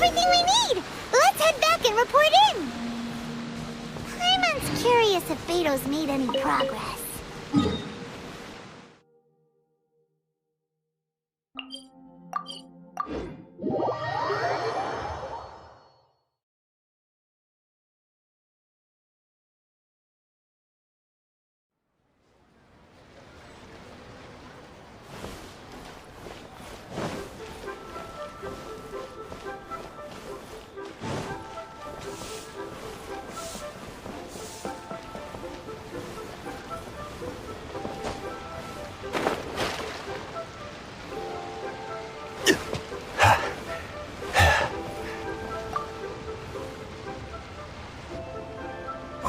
everything we need! Let's head back and report in! Paimon's curious if Beto's made any progress.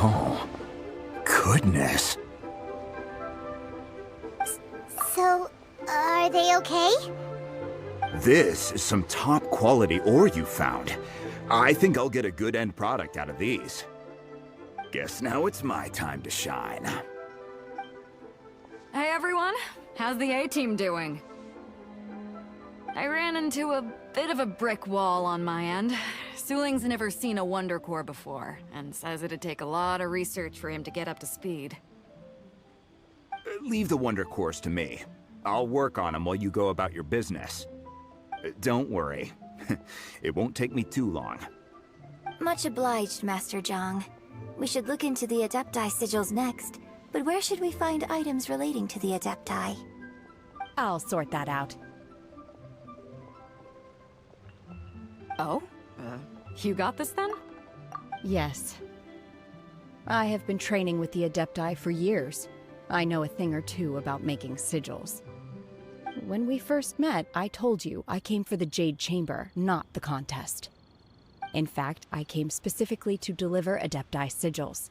Oh, goodness. So, are they okay? This is some top quality ore you found. I think I'll get a good end product out of these. Guess now it's my time to shine. Hey everyone, how's the A-team doing? I ran into a bit of a brick wall on my end. Suling's never seen a Wonder Core before, and says it'd take a lot of research for him to get up to speed. Leave the Wonder Cores to me. I'll work on them while you go about your business. Don't worry. It won't take me too long. Much obliged, Master Zhang. We should look into the Adepti sigils next, but where should we find items relating to the Adepti? I'll sort that out. Oh? You got this then? Yes. I have been training with the Adepti for years. I know a thing or two about making sigils. When we first met, I told you I came for the Jade Chamber, not the contest. In fact, I came specifically to deliver Adepti sigils.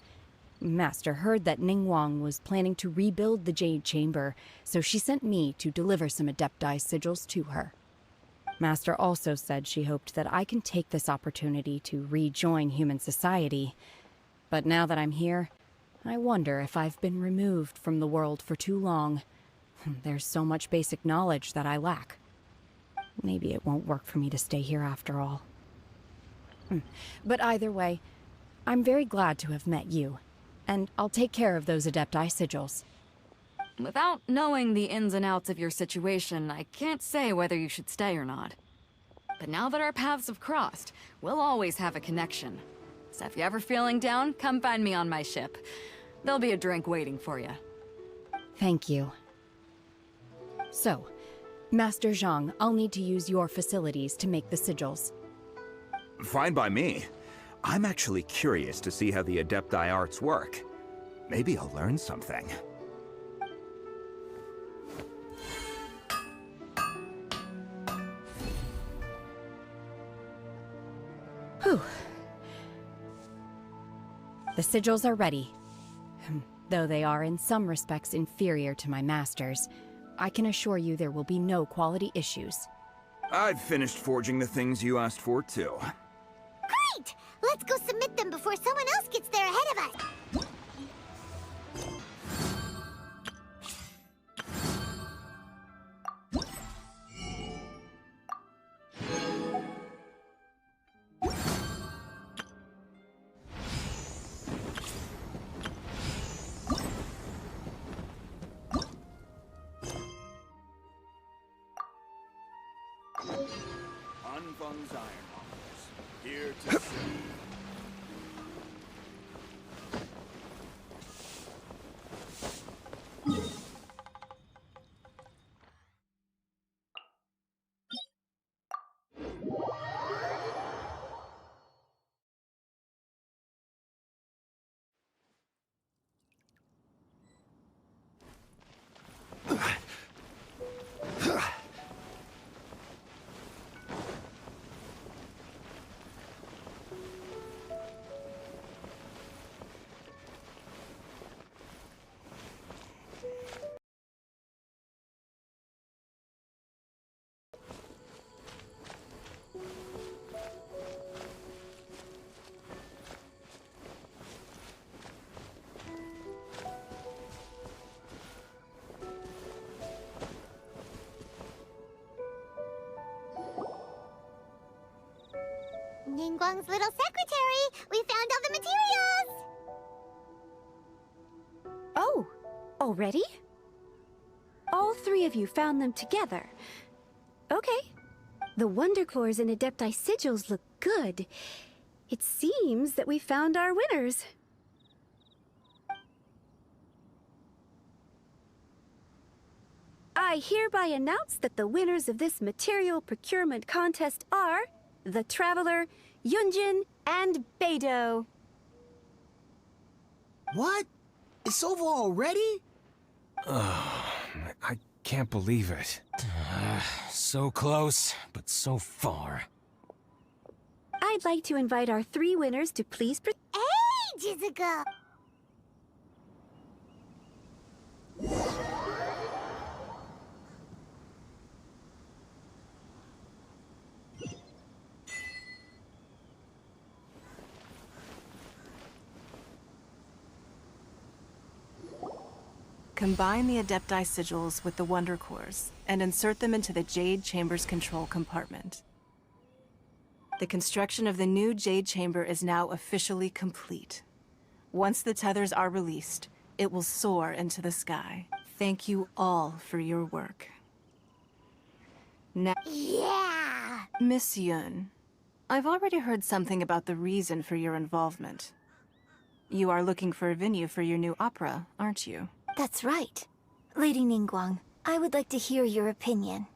Master heard that Ningguang was planning to rebuild the Jade Chamber, so she sent me to deliver some Adepti sigils to her. Master also said she hoped that I can take this opportunity to rejoin human society. But now that I'm here, I wonder if I've been removed from the world for too long. There's so much basic knowledge that I lack. Maybe it won't work for me to stay here after all. But either way, I'm very glad to have met you, and I'll take care of those Adepti sigils. Without knowing the ins and outs of your situation, I can't say whether you should stay or not. But now that our paths have crossed, we'll always have a connection. So if you're ever feeling down, come find me on my ship. There'll be a drink waiting for you. Thank you. So, Master Zhang, I'll need to use your facilities to make the sigils. Fine by me. I'm actually curious to see how the Adepti arts work. Maybe I'll learn something. Whew. The sigils are ready. Though they are in some respects inferior to my master's, I can assure you there will be no quality issues. I've finished forging the things you asked for, too. Great! Let's go submit them before someone else gets there ahead of us! Anfang's Ironmongers, here to serve. Ningguang's little secretary. We found all the materials. Oh, already? All three of you found them together. Okay. The Wonder Cores and Adepti sigils look good. It seems that we found our winners. I hereby announce that the winners of this material procurement contest are the Traveler, Yunjin, and Beidou. What? It's over already? I can't believe it. So close, but so far. I'd like to invite our three winners to please Ages ago. Combine the Adepti sigils with the Wonder Cores and insert them into the Jade Chamber's control compartment. The construction of the new Jade Chamber is now officially complete. Once the tethers are released, it will soar into the sky. Thank you all for your work. Now, Yeah. Miss Yun, I've already heard something about the reason for your involvement. You are looking for a venue for your new opera, aren't you? That's right. Lady Ningguang, I would like to hear your opinion.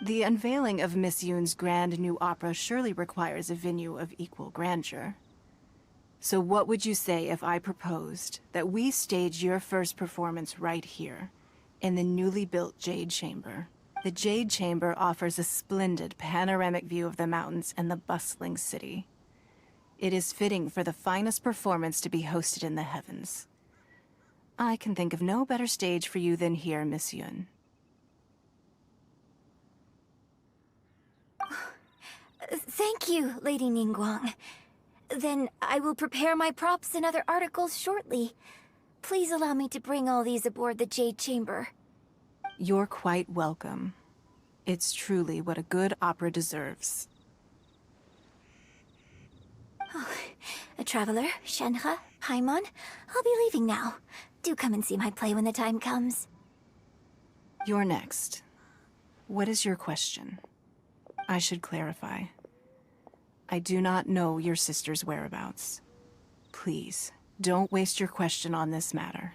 The unveiling of Miss Yun's grand new opera surely requires a venue of equal grandeur. So what would you say if I proposed that we stage your first performance right here, in the newly built Jade Chamber? The Jade Chamber offers a splendid panoramic view of the mountains and the bustling city. It is fitting for the finest performance to be hosted in the heavens. I can think of no better stage for you than here, Miss Yun. Thank you, Lady Ningguang. Then I will prepare my props and other articles shortly. Please allow me to bring all these aboard the Jade Chamber. You're quite welcome. It's truly what a good opera deserves. A traveler, Shenhe, Paimon, I'll be leaving now. Do come and see my play when the time comes. You're next. What is your question? I should clarify. I do not know your sister's whereabouts. Please, don't waste your question on this matter.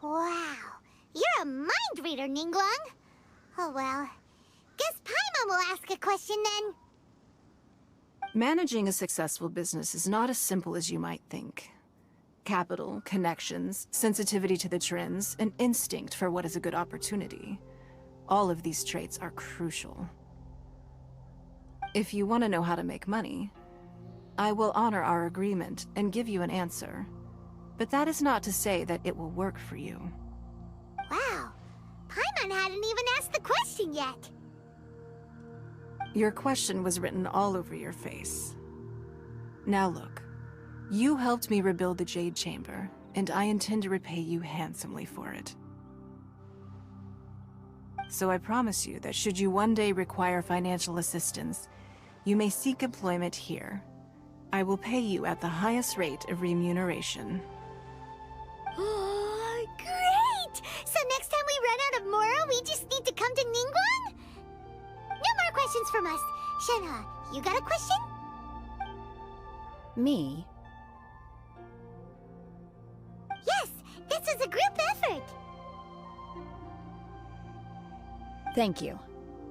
Wow. You're a mind reader, Ningguang. Oh well. Guess Paimon will ask a question then. Managing a successful business is not as simple as you might think. Capital, connections, sensitivity to the trends, and instinct for what is a good opportunity. All of these traits are crucial. If you want to know how to make money, I will honor our agreement and give you an answer. But that is not to say that it will work for you. Wow. Paimon hadn't even asked the question yet. Your question was written all over your face. Now look, you helped me rebuild the Jade Chamber, and I intend to repay you handsomely for it. So I promise you that should you one day require financial assistance, you may seek employment here. I will pay you at the highest rate of remuneration. Oh, great! So next time we run out of Mora, we just need to come to Ningguang? No more questions from us. Shenhe, you got a question? Me? Yes, this is a group effort. Thank you.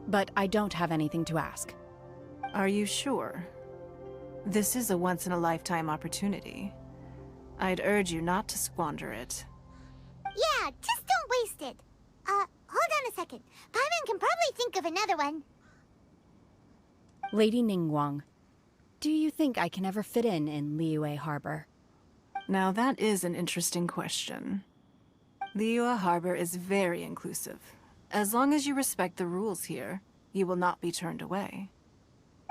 But I don't have anything to ask. Are you sure? This is a once-in-a-lifetime opportunity. I'd urge you not to squander it. Yeah, just don't waste it. Hold on a second. Paimon can probably think of another one. Lady Ningguang, do you think I can ever fit in Liyue Harbor? Now that is an interesting question. Liyue Harbor is very inclusive. As long as you respect the rules here, you will not be turned away.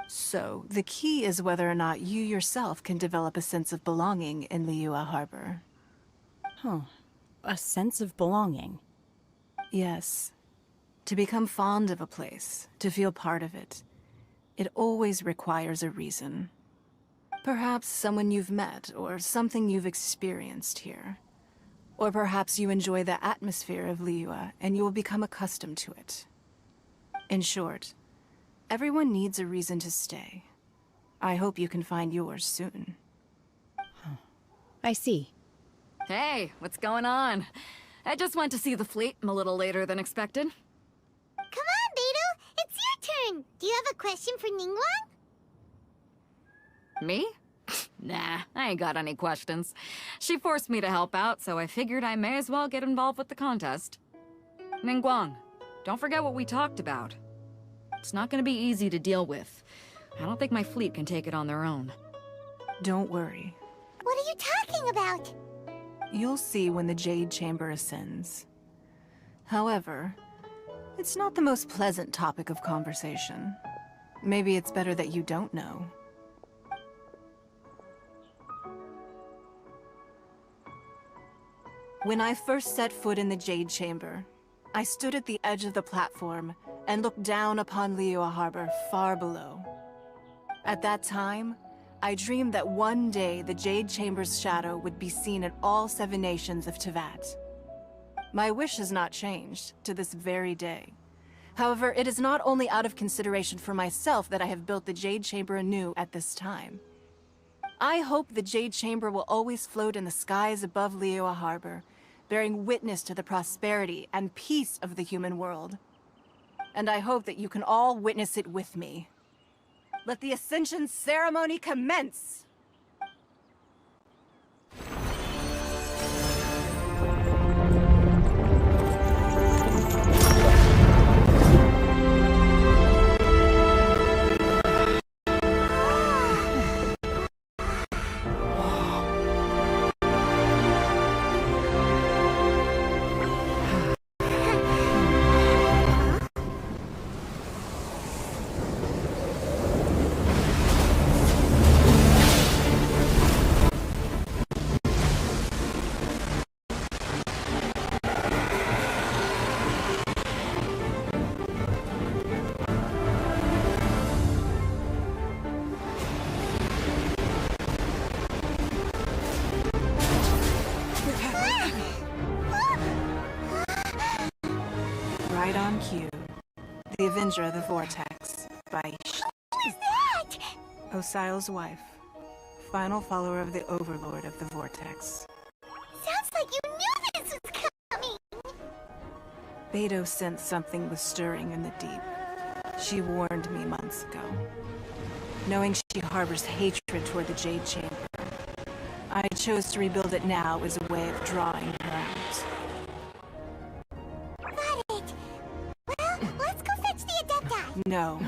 So, the key is whether or not you yourself can develop a sense of belonging in Liyue Harbor. Huh. A sense of belonging. Yes. To become fond of a place, to feel part of it. it always requires a reason. Perhaps someone you've met, or something you've experienced here. Or perhaps you enjoy the atmosphere of Liyue, and you will become accustomed to it. In short, everyone needs a reason to stay. I hope you can find yours soon. I see. Hey, what's going on? I just went to see the fleet a little later than expected. Come on, Beidou! It's your turn! Do you have a question for Ningguang? Me? Nah, I ain't got any questions. She forced me to help out, so I figured I may as well get involved with the contest. Ningguang, don't forget what we talked about. It's not gonna be easy to deal with. I don't think my fleet can take it on their own. Don't worry. What are you talking about? You'll see when the Jade Chamber ascends. However, it's not the most pleasant topic of conversation. Maybe it's better that you don't know. When I first set foot in the Jade Chamber, I stood at the edge of the platform and looked down upon Liyue Harbor far below. At that time, I dreamed that one day the Jade Chamber's shadow would be seen in all 7 nations of Teyvat. My wish has not changed to this very day. However, it is not only out of consideration for myself that I have built the Jade Chamber anew at this time. I hope the Jade Chamber will always float in the skies above Liyue Harbor, bearing witness to the prosperity and peace of the human world. And I hope that you can all witness it with me. Let the Ascension ceremony commence! Right on cue. The Avenger of the Vortex, by Who is that? Osial's wife. Final follower of the Overlord of the Vortex. Sounds like you knew this was coming! Beidou sensed something was stirring in the deep. She warned me months ago. Knowing she harbors hatred toward the Jade Chamber, I chose to rebuild it now as a way of drawing her out. Got it! Well, let's go fetch the Adepti! No.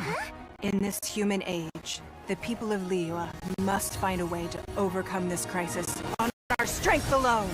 In this human age, the people of Liyue must find a way to overcome this crisis on our strength alone!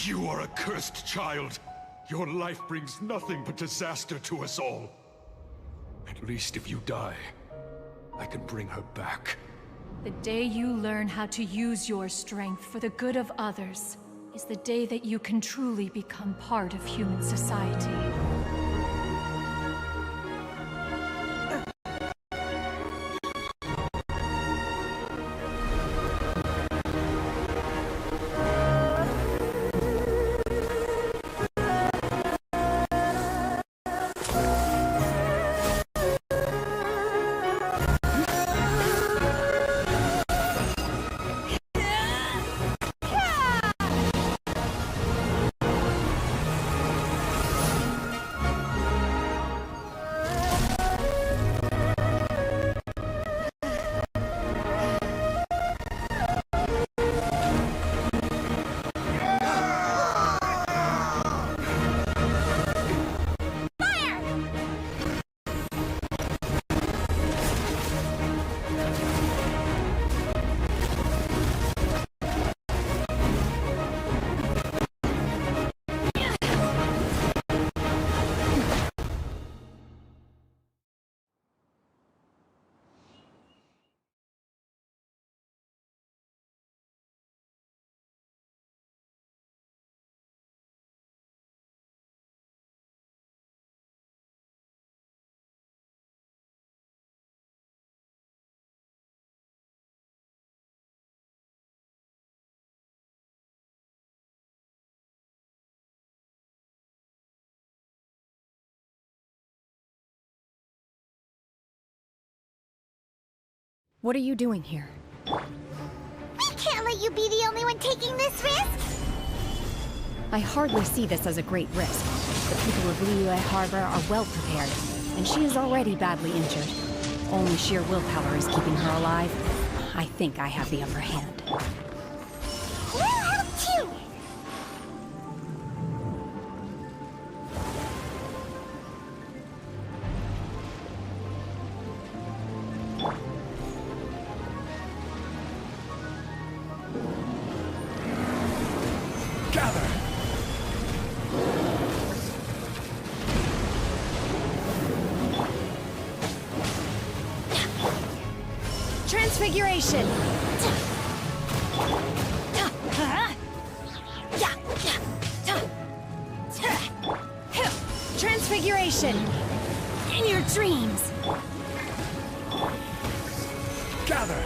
You are a cursed child. Your life brings nothing but disaster to us all. At least if you die, I can bring her back. The day you learn how to use your strength for the good of others is the day that you can truly become part of human society. What are you doing here? We can't let you be the only one taking this risk! I hardly see this as a great risk. The people of Liyue Harbor are well prepared, and she is already badly injured. Only sheer willpower is keeping her alive. I think I have the upper hand. We'll help too! Transfiguration! Transfiguration! In your dreams! Gather!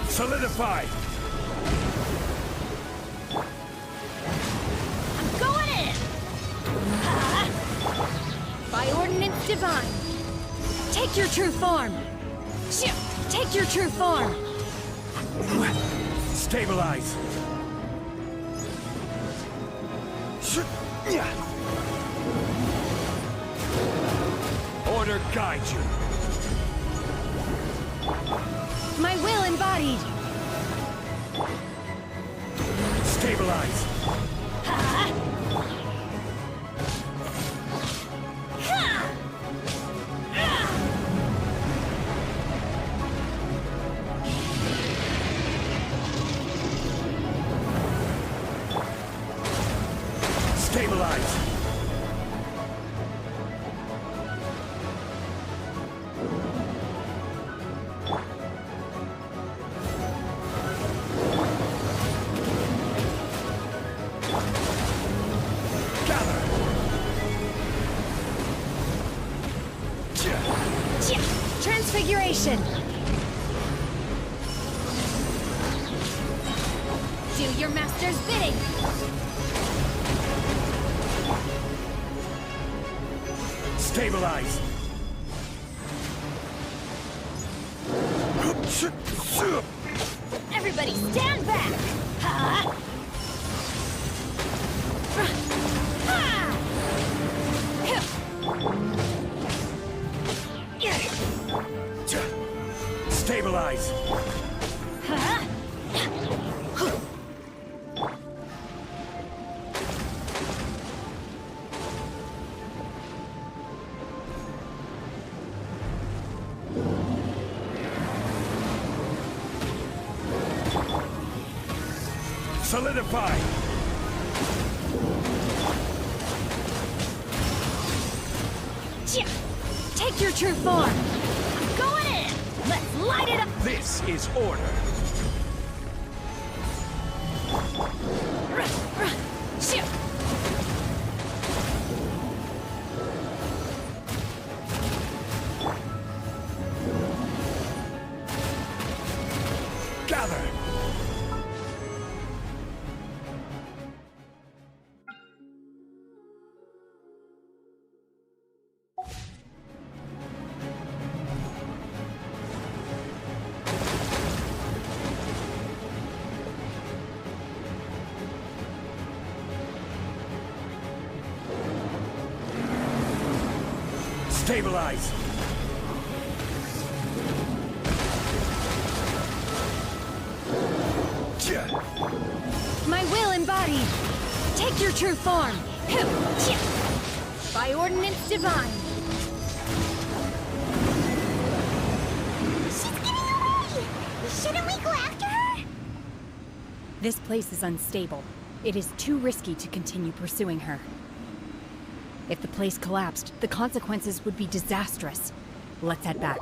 Solidify! I'm going in! By ordinance divine! Take your true form! Take your true form! Stabilize! Order guide you! My will embodied! Stabilize! Stabilize! Transfiguration! Do your master's bidding! Stabilize! Everybody stand back! Stabilize! Solidify! Take your true form! I'm going in! Let's light it up! This is order. Shoot! Gather! Stabilize! My will embodied! Take your true form! By ordinance divine! She's getting away! Shouldn't we go after her? This place is unstable. It is too risky to continue pursuing her. If the place collapsed, the consequences would be disastrous. Let's head back.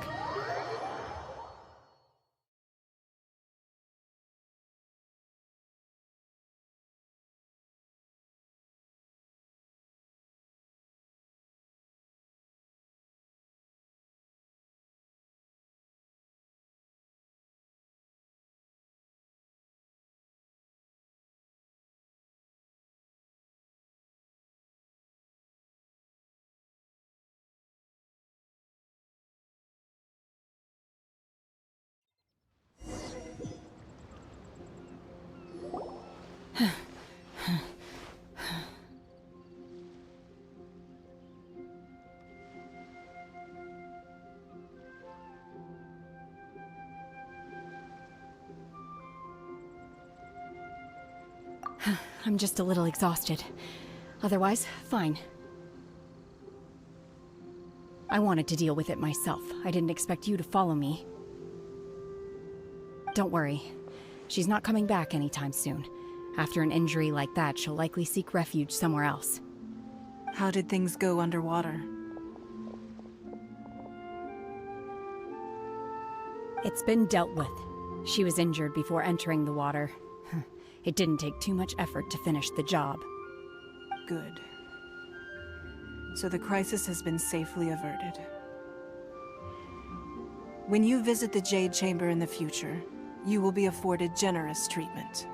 I'm just a little exhausted. Otherwise, fine. I wanted to deal with it myself. I didn't expect you to follow me. Don't worry. She's not coming back anytime soon. After an injury like that, she'll likely seek refuge somewhere else. How did things go underwater? It's been dealt with. She was injured before entering the water. It didn't take too much effort to finish the job. Good. So the crisis has been safely averted. When you visit the Jade Chamber in the future, you will be afforded generous treatment.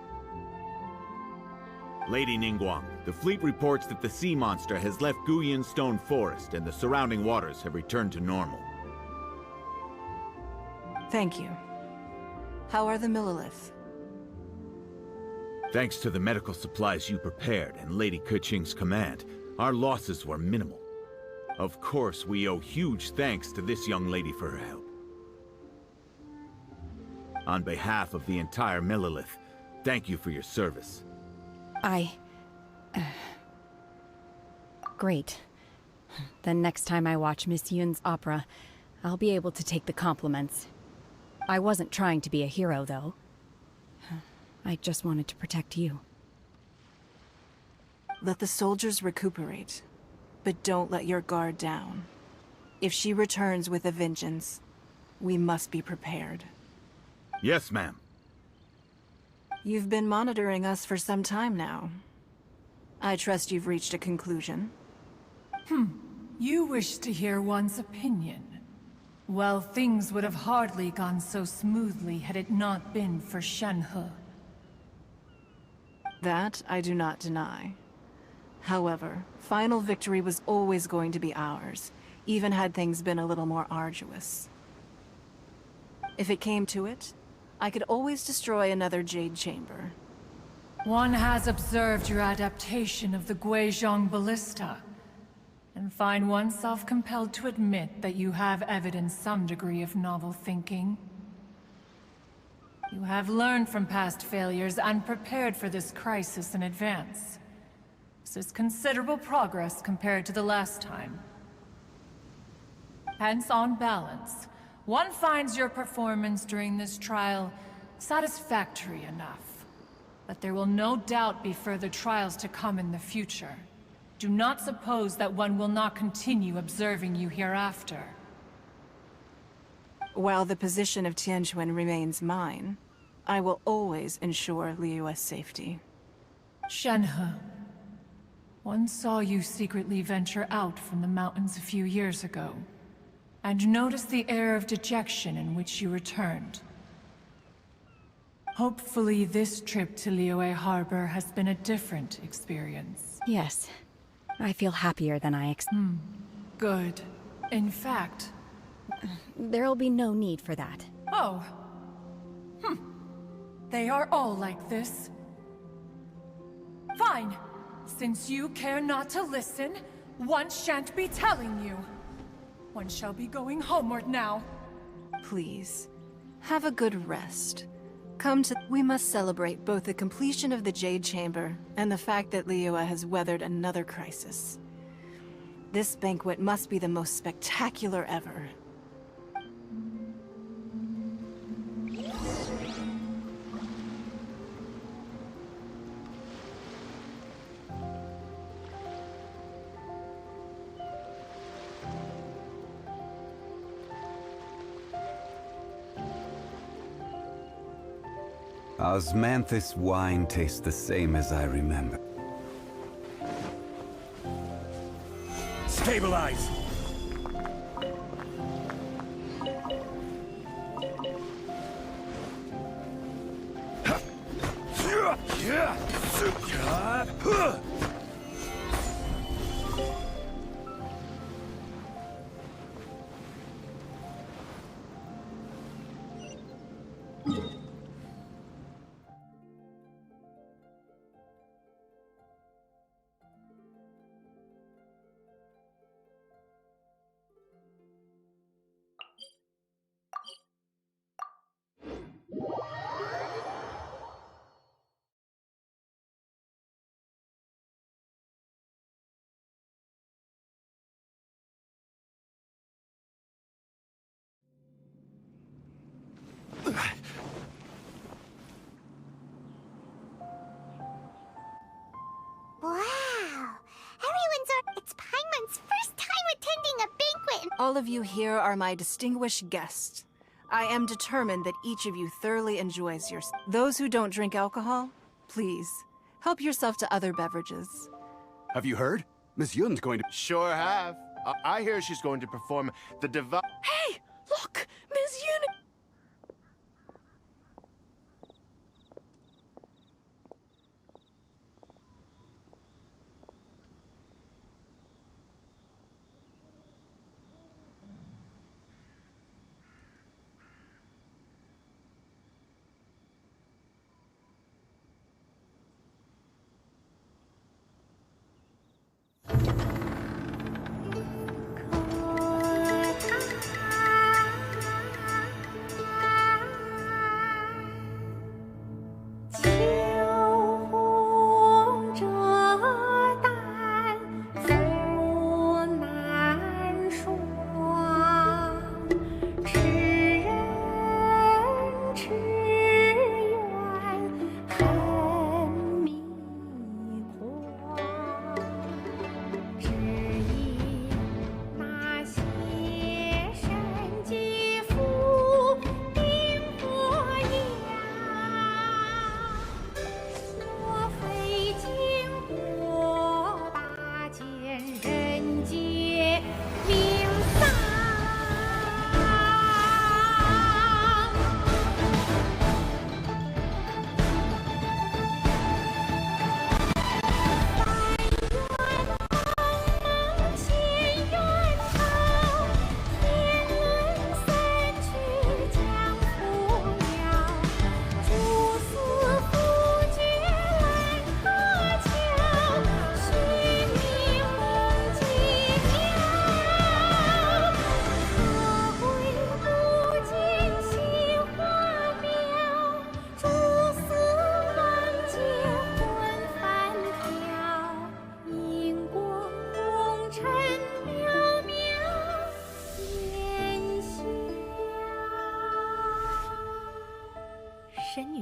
Lady Ningguang, the fleet reports that the sea monster has left Guyan Stone Forest and the surrounding waters have returned to normal. Thank you. How are the Millilith? Thanks to the medical supplies you prepared and Lady Keqing's command, our losses were minimal. Of course, we owe huge thanks to this young lady for her help. On behalf of the entire Millilith, thank you for your service. Great. Then next time I watch Miss Yun's opera, I'll be able to take the compliments. I wasn't trying to be a hero, though. I just wanted to protect you. Let the soldiers recuperate, but don't let your guard down. If she returns with a vengeance, we must be prepared. Yes, ma'am. You've been monitoring us for some time now. I trust you've reached a conclusion. You wish to hear one's opinion. Well, things would have hardly gone so smoothly had it not been for Shenhe. That I do not deny. However, final victory was always going to be ours, even had things been a little more arduous. If it came to it, I could always destroy another Jade Chamber. One has observed your adaptation of the Guizhong Ballista, and find oneself compelled to admit that you have evidenced some degree of novel thinking. You have learned from past failures and prepared for this crisis in advance. This is considerable progress compared to the last time. Hence, on balance, one finds your performance during this trial satisfactory enough. But there will no doubt be further trials to come in the future. Do not suppose that one will not continue observing you hereafter. While the position of Tianquan remains mine, I will always ensure Liyue's safety. Shenhe, one saw you secretly venture out from the mountains a few years ago, and noticed the air of dejection in which you returned. Hopefully this trip to Liyue Harbor has been a different experience. Yes. I feel happier than I expected. Good. In fact... There'll be no need for that. Oh. They are all like this. Fine. Since you care not to listen, one shan't be telling you. One shall be going homeward now. Please, have a good rest. We must celebrate both the completion of the Jade Chamber and the fact that Liyue has weathered another crisis. This banquet must be the most spectacular ever. Osmanthus wine tastes the same as I remember. Stabilize! Wow! It's Paimon's first time attending a banquet! All of you here are my distinguished guests. I am determined that each of you thoroughly enjoys your... Those who don't drink alcohol, please, help yourself to other beverages. Have you heard? Miss Yun's going to... Sure have. I hear she's going to perform the Hey! Look! Miss Yun...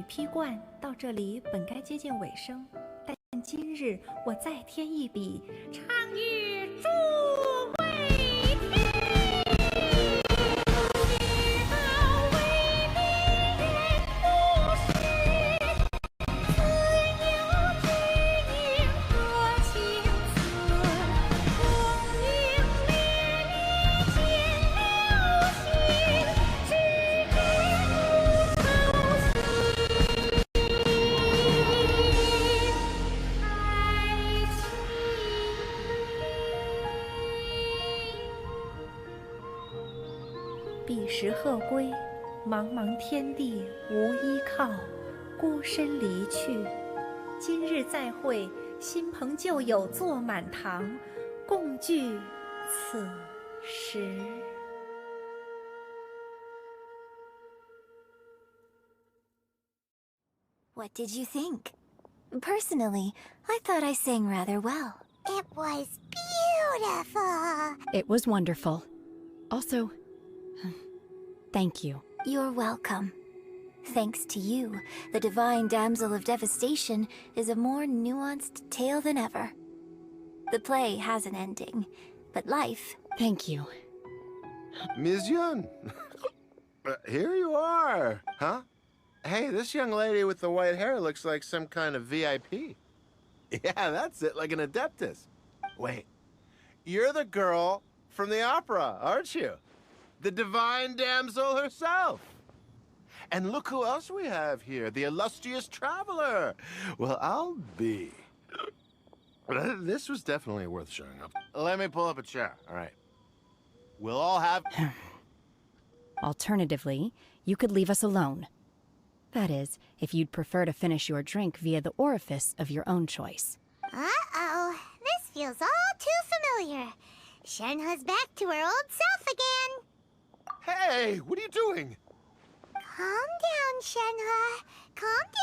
批贯，到这里本该接近尾声，但今日我再添一笔，唱与诸位听。彼时鹤归，茫茫天地无依靠，孤身离去。今日再会，新朋旧友坐满堂，共聚此时。What did you think? Personally, I thought I sang rather well. It was beautiful. It was wonderful. Also, thank you. You're welcome. Thanks to you, the Divine Damsel of Devastation is a more nuanced tale than ever. The play has an ending, but life... Thank you. Ms. Yun, here you are, huh? Hey, this young lady with the white hair looks like some kind of VIP. Yeah, that's it, like an adeptus. Wait, you're the girl from the opera, aren't you? The Divine Damsel herself. And look who else we have here, the illustrious traveler. Well, I'll be. This was definitely worth showing up. Let me pull up a chair, all right. We'll all have... Alternatively, you could leave us alone. That is, if you'd prefer to finish your drink via the orifice of your own choice. Uh-oh. This feels all too familiar. Shenhe's back to her old self again. Hey, what are you doing? Calm down, Shenhe. Calm down.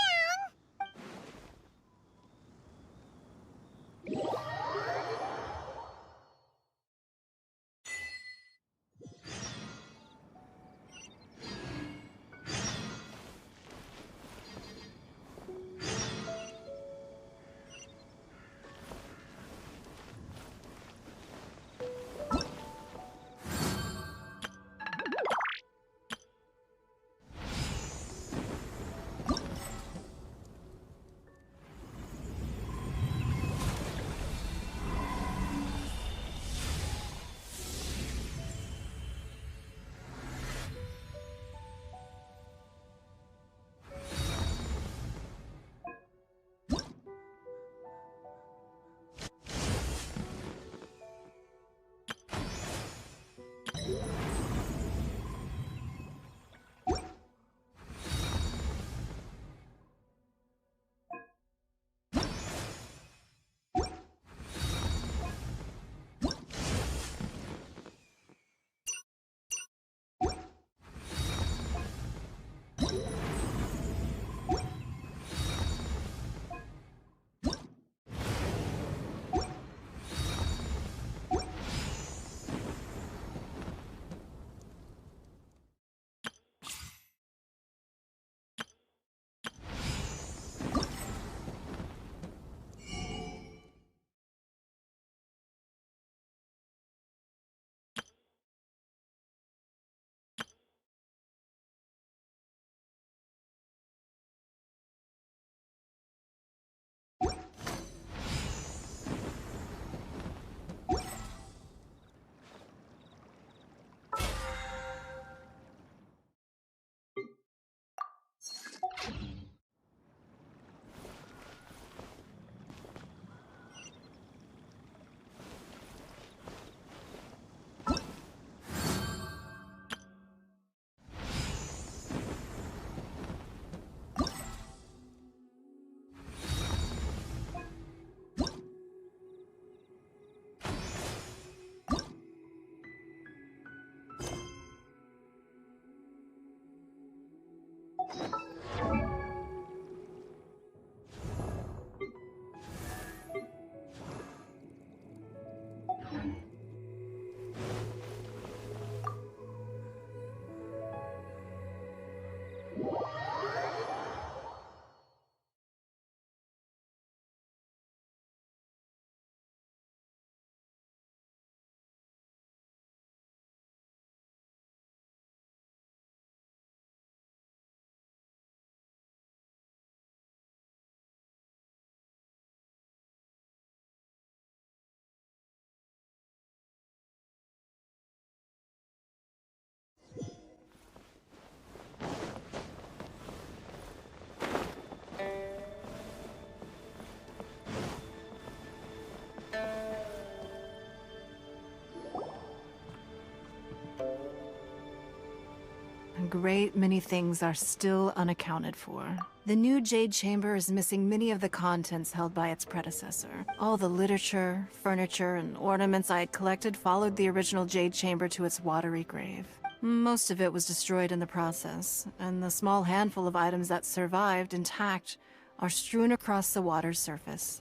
great many things are still unaccounted for. The new Jade Chamber is missing many of the contents held by its predecessor. All the literature, furniture, and ornaments I had collected followed the original Jade Chamber to its watery grave. Most of it was destroyed in the process, and the small handful of items that survived intact are strewn across the water's surface.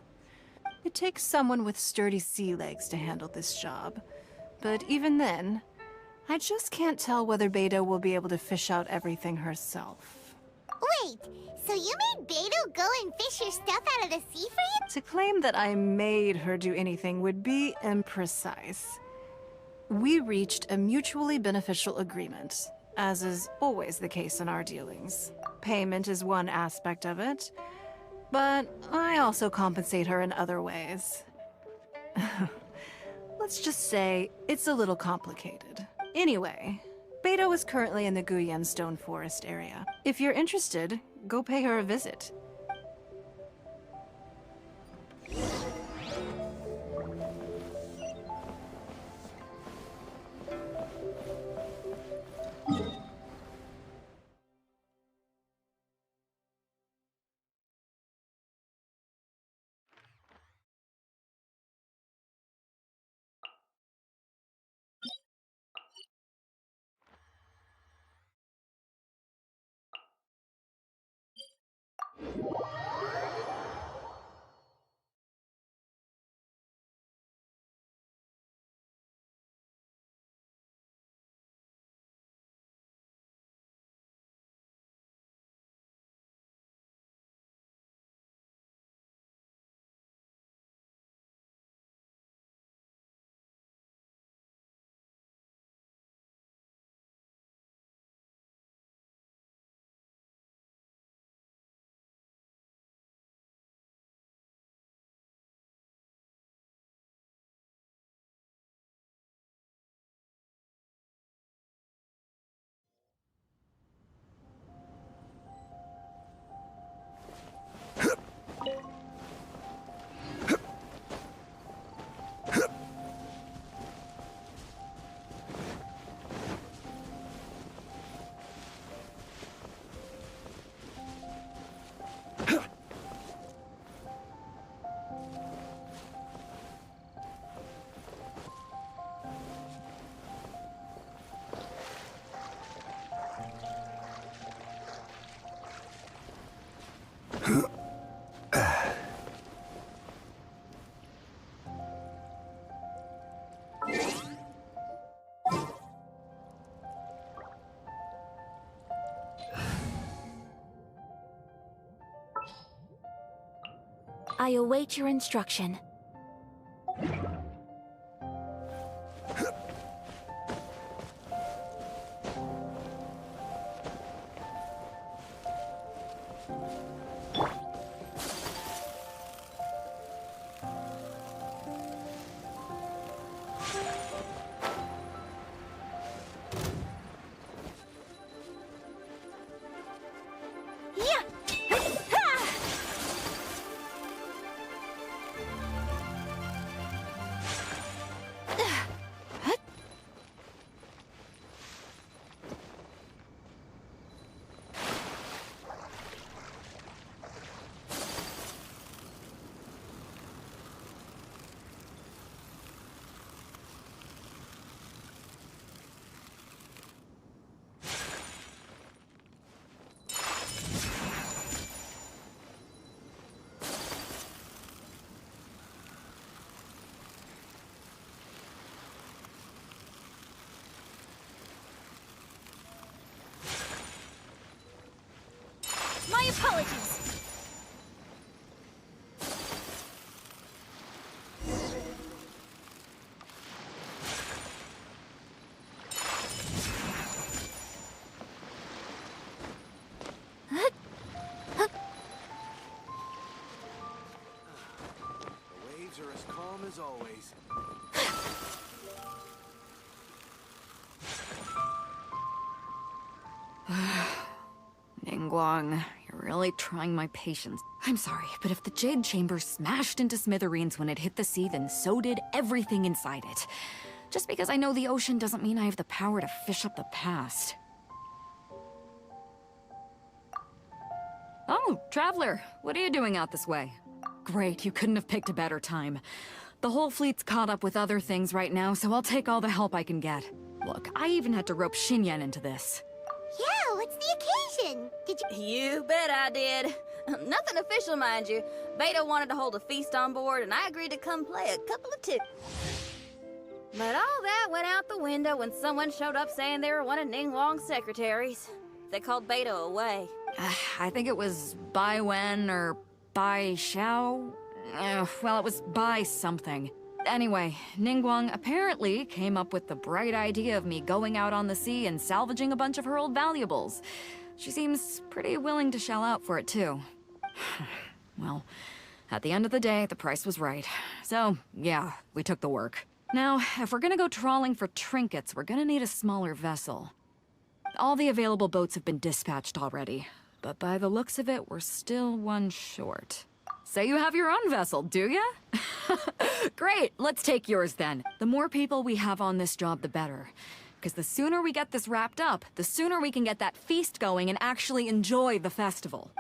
It takes someone with sturdy sea legs to handle this job, but even then, I just can't tell whether Beidou will be able to fish out everything herself. Wait, so you made Beidou go and fish your stuff out of the sea for you? To claim that I made her do anything would be imprecise. We reached a mutually beneficial agreement, as is always the case in our dealings. Payment is one aspect of it, but I also compensate her in other ways. Let's just say it's a little complicated. Anyway, Beidou is currently in the Guyan Stone Forest area. If you're interested, go pay her a visit. I await your instruction. My apologies. The waves are as calm as always. Ningguang, you're really trying my patience. I'm sorry, but if the Jade Chamber smashed into smithereens when it hit the sea, then so did everything inside it. Just because I know the ocean doesn't mean I have the power to fish up the past. Oh, Traveler, what are you doing out this way? Great, you couldn't have picked a better time. The whole fleet's caught up with other things right now, so I'll take all the help I can get. Look, I even had to rope Xinyan into this. Yeah, what's the occasion? Did you... You bet I did. Nothing official, mind you. Beta wanted to hold a feast on board, and I agreed to come play a couple of tips. But all that went out the window when someone showed up saying they were one of Ningguang's secretaries. They called Beta away. I think it was Bai Wen or Bai Xiao. Well, it was Bai something. Anyway, Ningguang apparently came up with the bright idea of me going out on the sea and salvaging a bunch of her old valuables. She seems pretty willing to shell out for it, too. Well, at the end of the day, the price was right. So, yeah, we took the work. Now, if we're gonna go trawling for trinkets, we're gonna need a smaller vessel. All the available boats have been dispatched already, but by the looks of it, we're still one short. Say you have your own vessel, do ya? Great, let's take yours then. The more people we have on this job, the better. Because the sooner we get this wrapped up, the sooner we can get that feast going and actually enjoy the festival.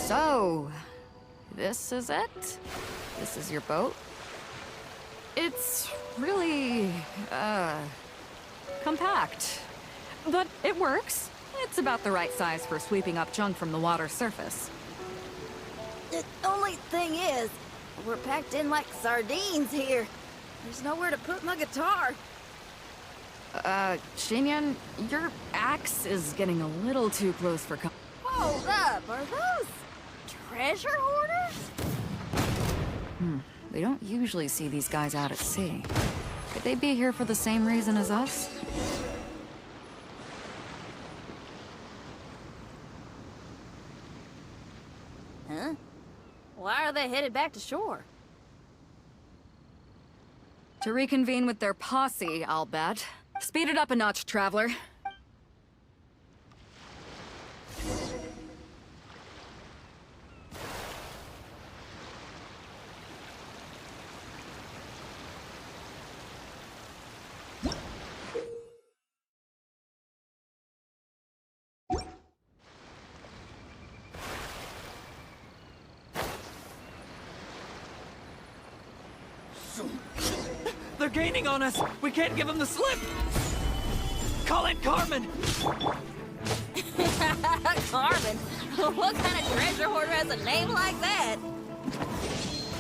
So, this is it? This is your boat? It's really, compact. But it works. It's about the right size for sweeping up junk from the water's surface. The only thing is, we're packed in like sardines here. There's nowhere to put my guitar. Xinyan, your axe is getting a little too close for comfort. Hold up, are those treasure hoarders? We don't usually see these guys out at sea. Could they be here for the same reason as us? Huh? Why are they headed back to shore? To reconvene with their posse, I'll bet. Speed it up a notch, Traveler. They're gaining on us! We can't give them the slip! Call in Carmen! Carmen? What kind of treasure hoarder has a name like that?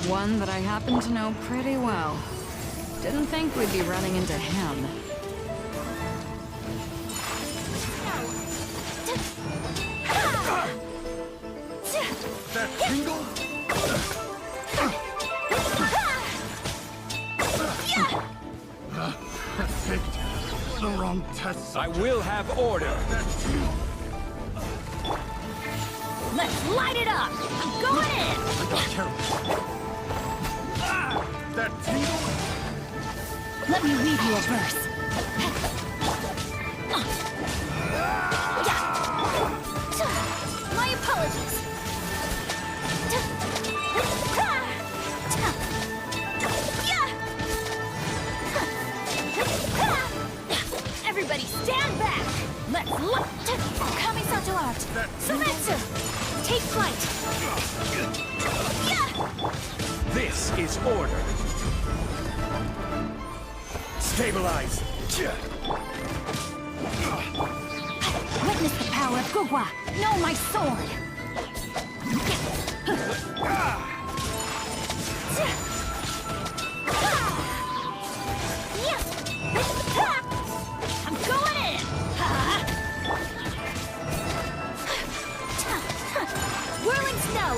One that I happen to know pretty well. Didn't think we'd be running into him. That tingle? The wrong test. I will have order. Let's light it up! I'm going in! That tingle? Let me read you a verse. My apologies. Everybody stand back! Let's look! Kamisato art! Sumetsu! Take flight! This is order. Stabilize. Witness the power of Gugwa! Know my sword! I'm going in! Whirling snow!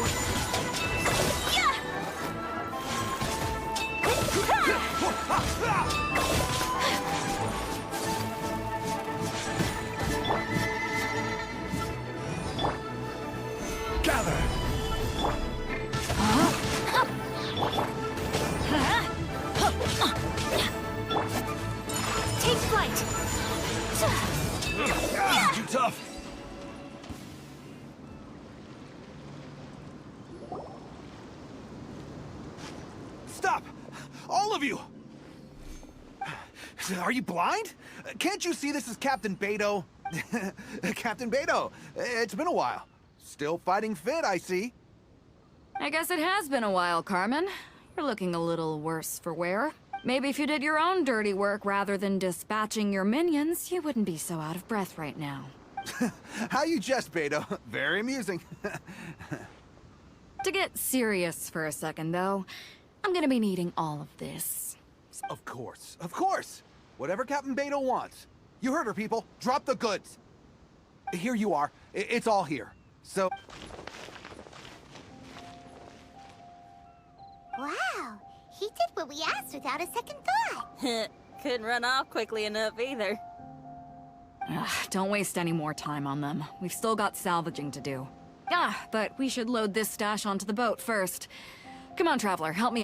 Gather. Take flight! Too tough. Stop! All of you! Are you blind? Can't you see this is Captain Beto? Captain Beto, it's been a while. Still fighting fit, I see. I guess it has been a while, Carmen. You're looking a little worse for wear. Maybe if you did your own dirty work rather than dispatching your minions, you wouldn't be so out of breath right now. How you jest, Beto. Very amusing. To get serious for a second, though, I'm gonna be needing all of this. Of course, of course. Whatever Captain Beto wants. You heard her, people. Drop the goods. Here you are. It's all here. So... Wow, he did what we asked without a second thought. Couldn't run off quickly enough either. Don't waste any more time on them. We've still got salvaging to do. But we should load this stash onto the boat first. Come on, Traveler, help me.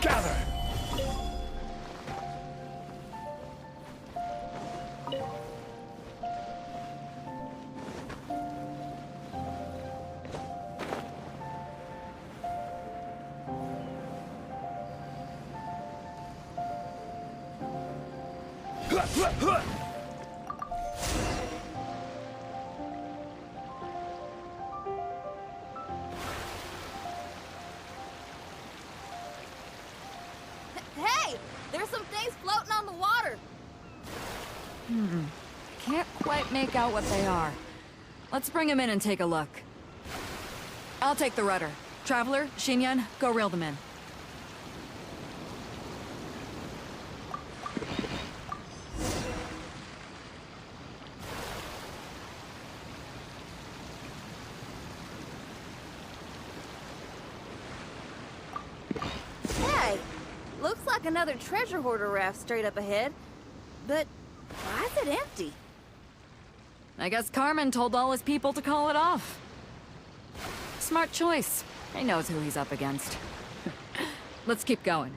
Gather! Hey! There's some things floating on the water! Can't quite make out what they are. Let's bring them in and take a look. I'll take the rudder. Traveler, Xinyan, go reel them in. Hey! Looks like another treasure hoarder raft straight up ahead. But why is it empty? I guess Carmen told all his people to call it off. Smart choice. He knows who he's up against. Let's keep going.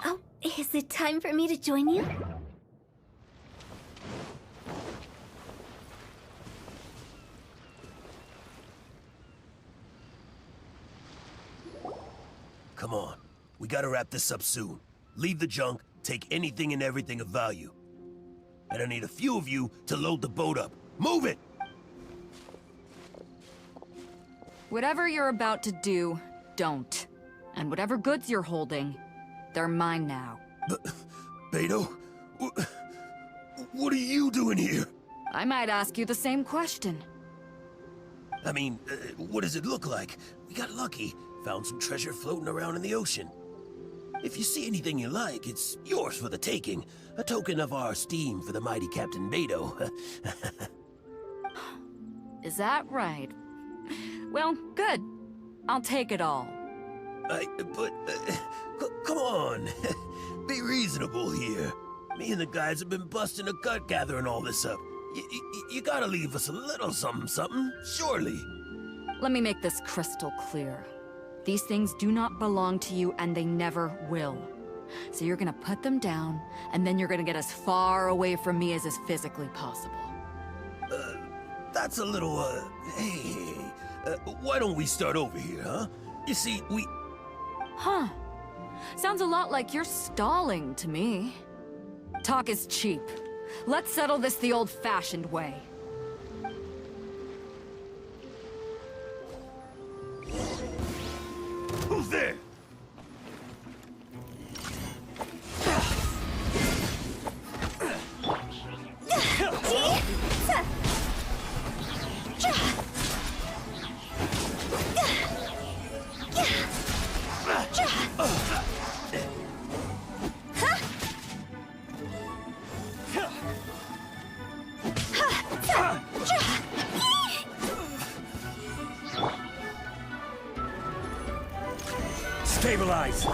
Oh, is it time for me to join you? Come on. We gotta wrap this up soon. Leave the junk, take anything and everything of value. And I need a few of you to load the boat up. Move it! Whatever you're about to do, don't. And whatever goods you're holding, they're mine now. Beto? What are you doing here? I might ask you the same question. I mean, what does it look like? We got lucky. Found some treasure floating around in the ocean. If you see anything you like, it's yours for the taking. A token of our esteem for the mighty Captain Beto. Is that right? Well, good. I'll take it all. Come on. Be reasonable here. Me and the guys have been busting a gut gathering all this up. You gotta leave us a little something, surely. Let me make this crystal clear. These things do not belong to you, and they never will. So you're gonna put them down, and then you're gonna get as far away from me as is physically possible. That's a little, hey, why don't we start over here, huh? You see, we... Huh. Sounds a lot like you're stalling to me. Talk is cheap. Let's settle this the old-fashioned way. Who's there? Stabilize!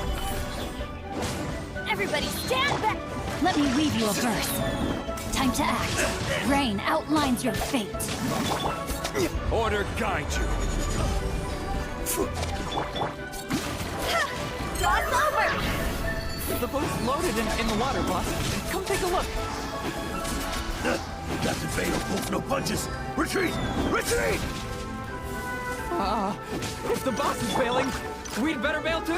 Everybody stand back! Let me read you a verse. Time to act. Rain outlines your fate. Order guide you. Toss over! The boat's loaded in the water, boss. Come take a look. Captain Beto pulls no punches. Retreat! Retreat! If the boss is failing, we'd better bail too.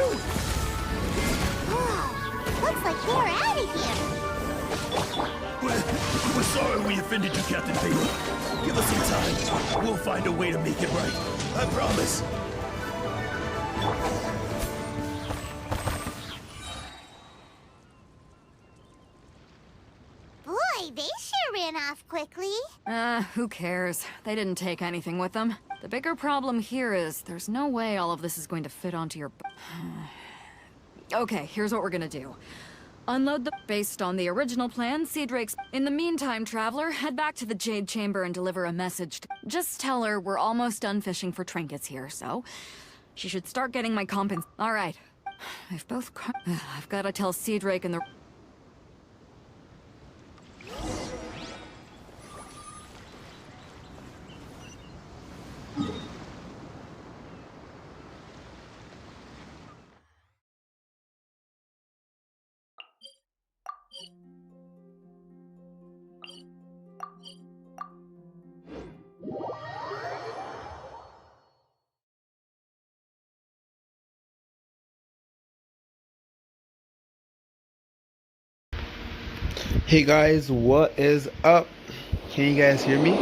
Looks like they're out of here. We're sorry we offended you, Captain Beto. Give us some time. We'll find a way to make it right. I promise. Boy, they sure ran off quickly. Who cares? They didn't take anything with them. The bigger problem here is there's no way all of this is going to fit onto your... Okay, here's what we're gonna do. Unload the... Based on the original plan, Seedrake's... In the meantime, Traveler, head back to the Jade Chamber and deliver a message. Just tell her we're almost done fishing for trinkets here, so... She should start getting my compens... Alright. I've gotta tell Seedrake and the... Hey guys, what is up? Can you guys hear me?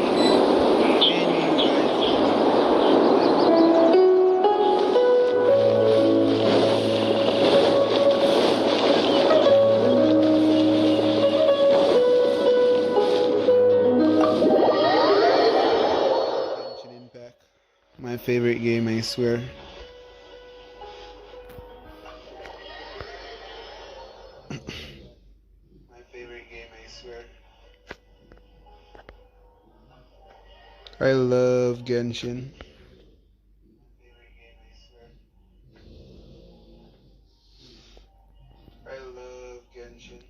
Genshin Impact. My favorite game, I swear. I love Genshin. I love Genshin.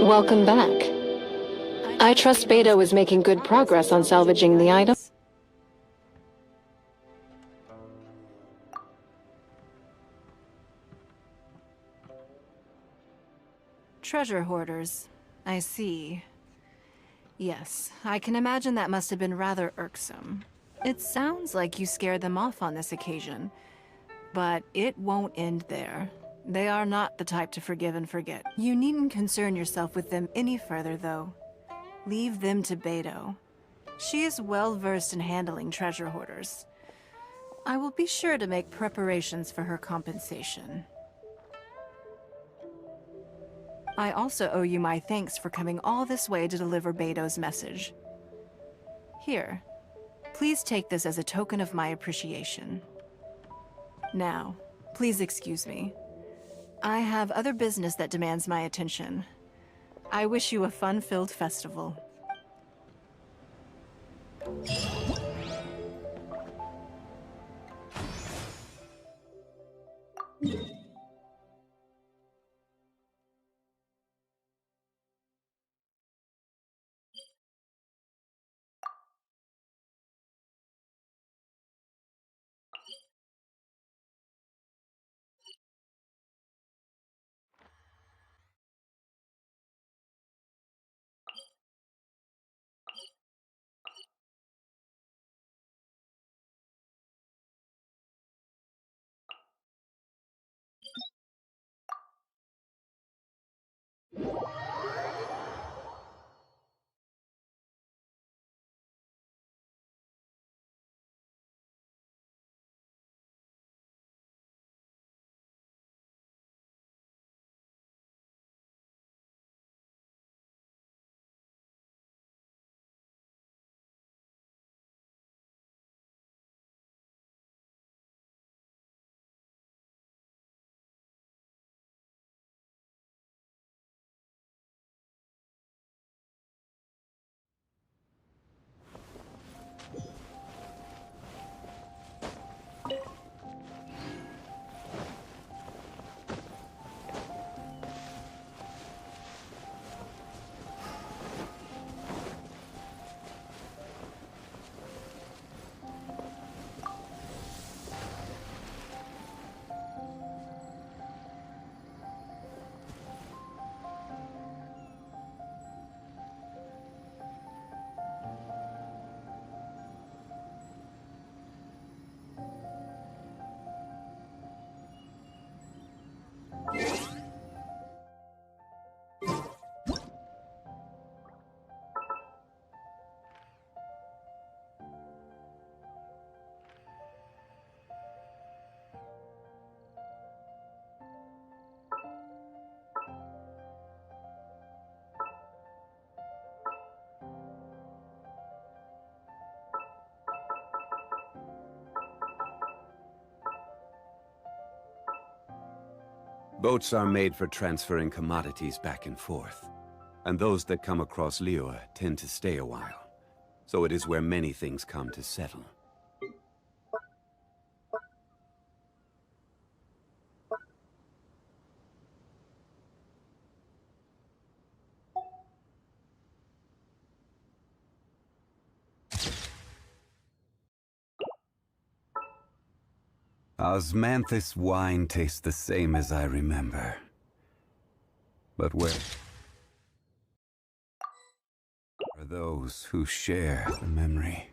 Welcome back. I trust Beto is making good progress on salvaging the item. Treasure hoarders. I see. Yes, I can imagine that must have been rather irksome. It sounds like you scared them off on this occasion. But it won't end there. They are not the type to forgive and forget. You needn't concern yourself with them any further, though. Leave them to Beto. She is well versed in handling treasure hoarders. I will be sure to make preparations for her compensation. I also owe you my thanks for coming all this way to deliver Beto's message. Here, please take this as a token of my appreciation. Now, Please excuse me. I have other business that demands my attention. I wish you a fun-filled festival. Boats are made for transferring commodities back and forth, and those that come across Liyue tend to stay a while. So it is where many things come to settle. Osmanthus wine tastes the same as I remember. But where are those who share the memory?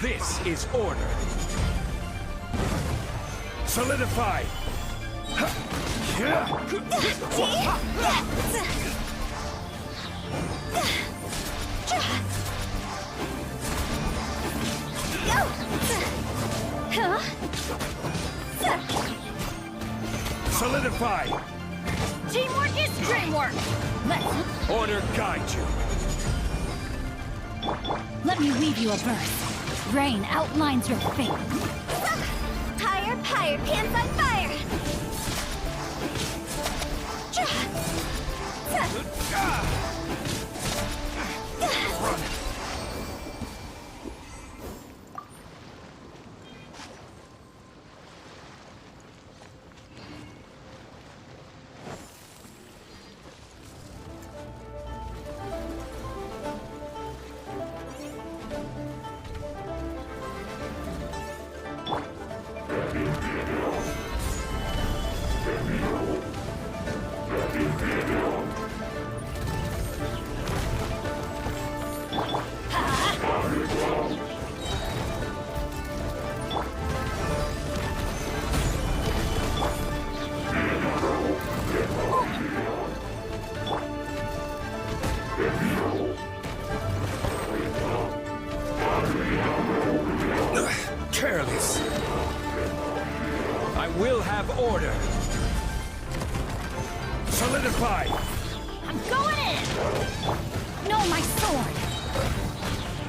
This is order. Solidify. Solidify. Teamwork is dreamwork. Order guide you. Let me weave you a verse. Rain outlines your fate. Higher, higher, pants on fire! Careless. I will have order. Solidify. I'm going in! Know my sword!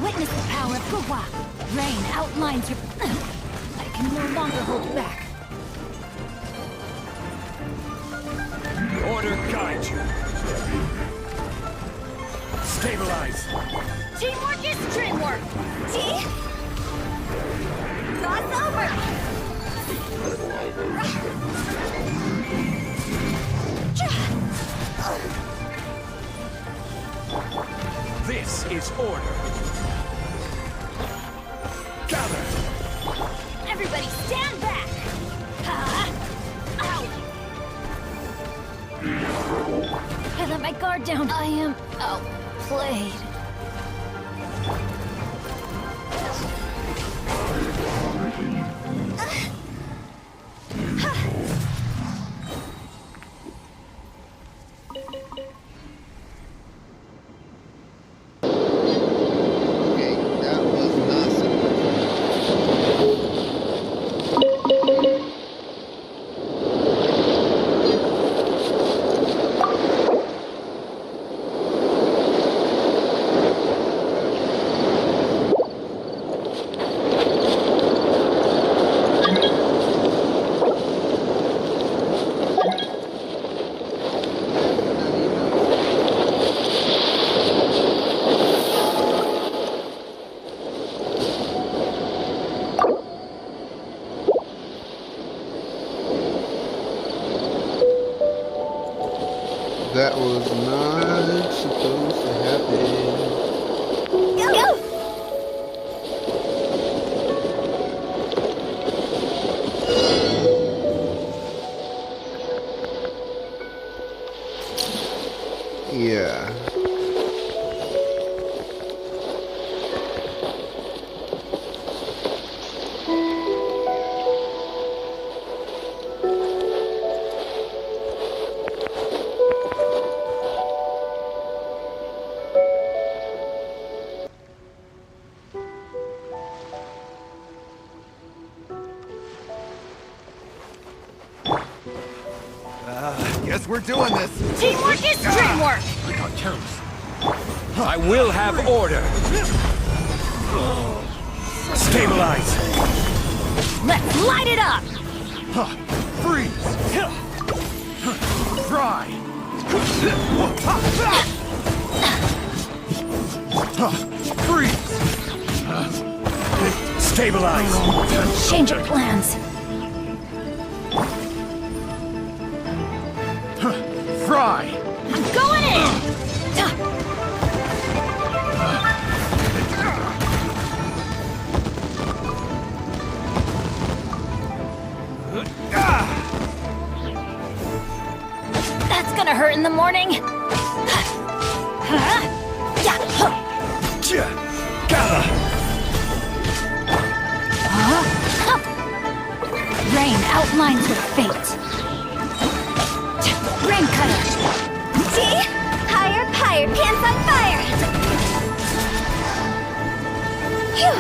Witness the power of Guhua! Rain outlines your... I can no longer hold back. Order guide you. Stabilize. Teamwork is dreamwork! Cross over! This is order. Gather. Everybody stand back! Ow! I let my guard down. I am outplayed. That was not supposed to happen. Go! Go! Yeah. Guess we're doing this. Teamwork is dreamwork! I will have order. Stabilize. Let's light it up! Freeze. Fry. Freeze. Stabilize. Change of plans. Fry. I'm going in! gonna hurt in the morning. Gather! Rain outlines your fate. Rain cutter. See? Higher, higher, pants on fire! Phew!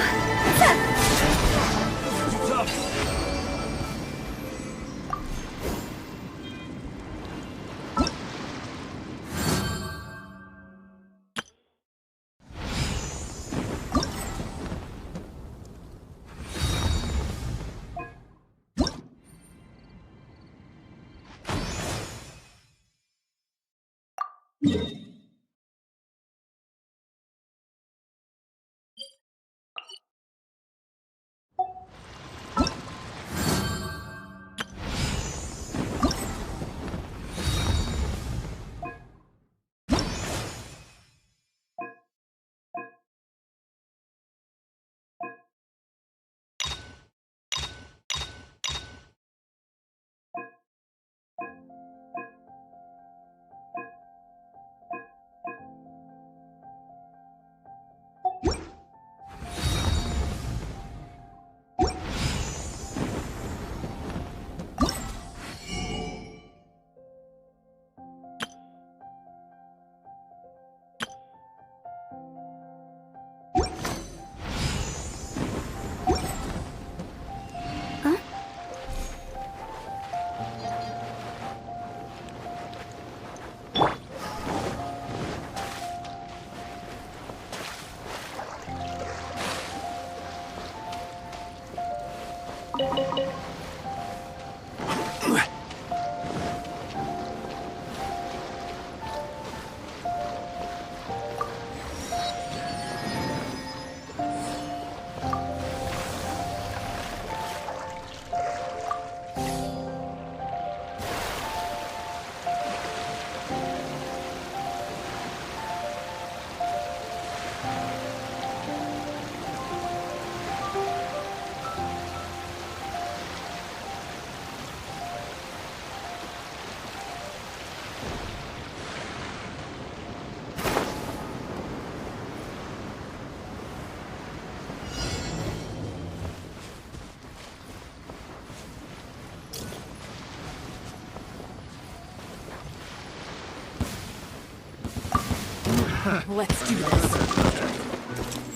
Let's do this.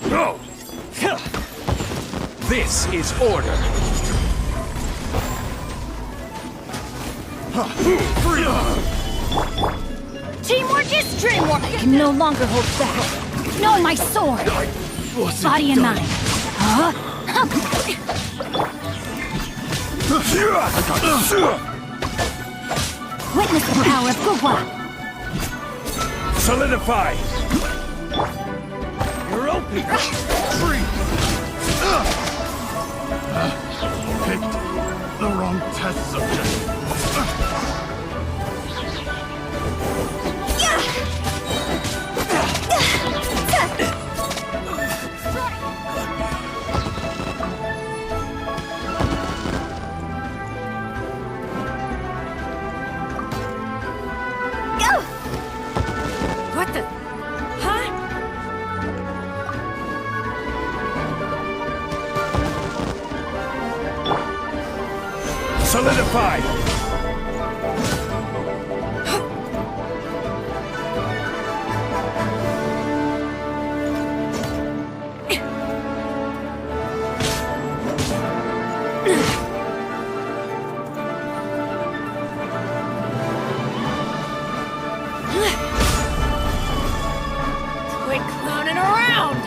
Go! This is order. Teamwork is dreamwork. I can no longer hold back. No, my sword. Body and mind. Huh? Witness the power of Gugwa. Solidify! You're open! Free! Picked the wrong test subject. What the? Huh? Solidify! Quit clowning around!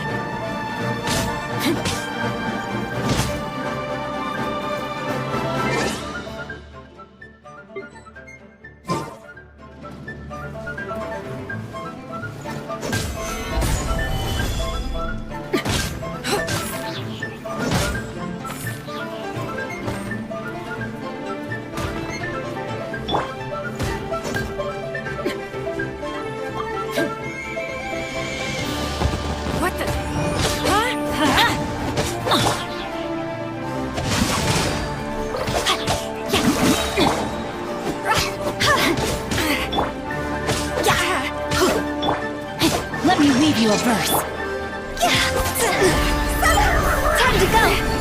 you a verse. Time to go!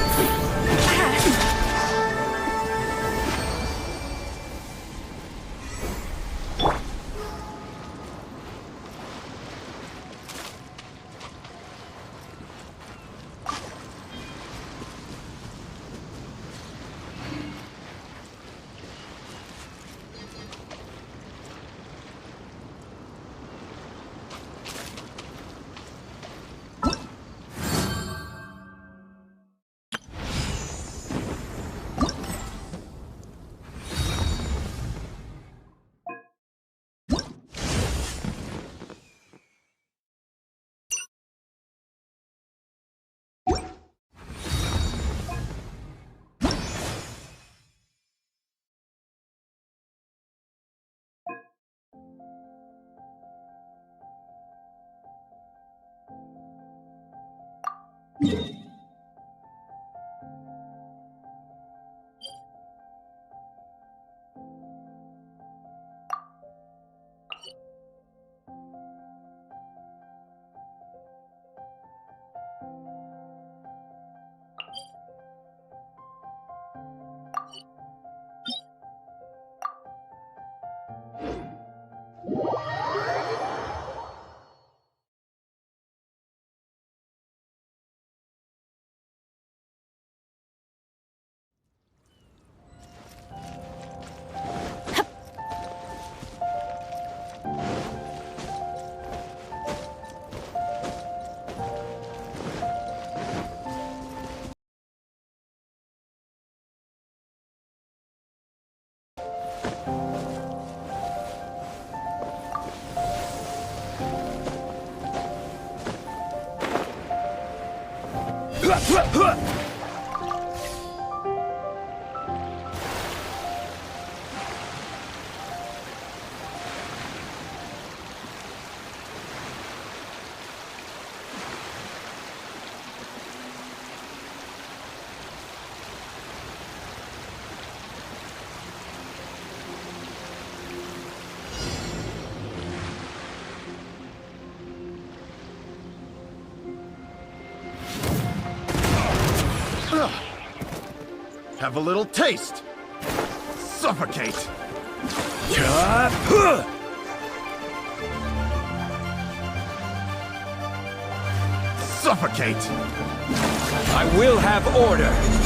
Have a little taste. Suffocate. Suffocate. I will have order.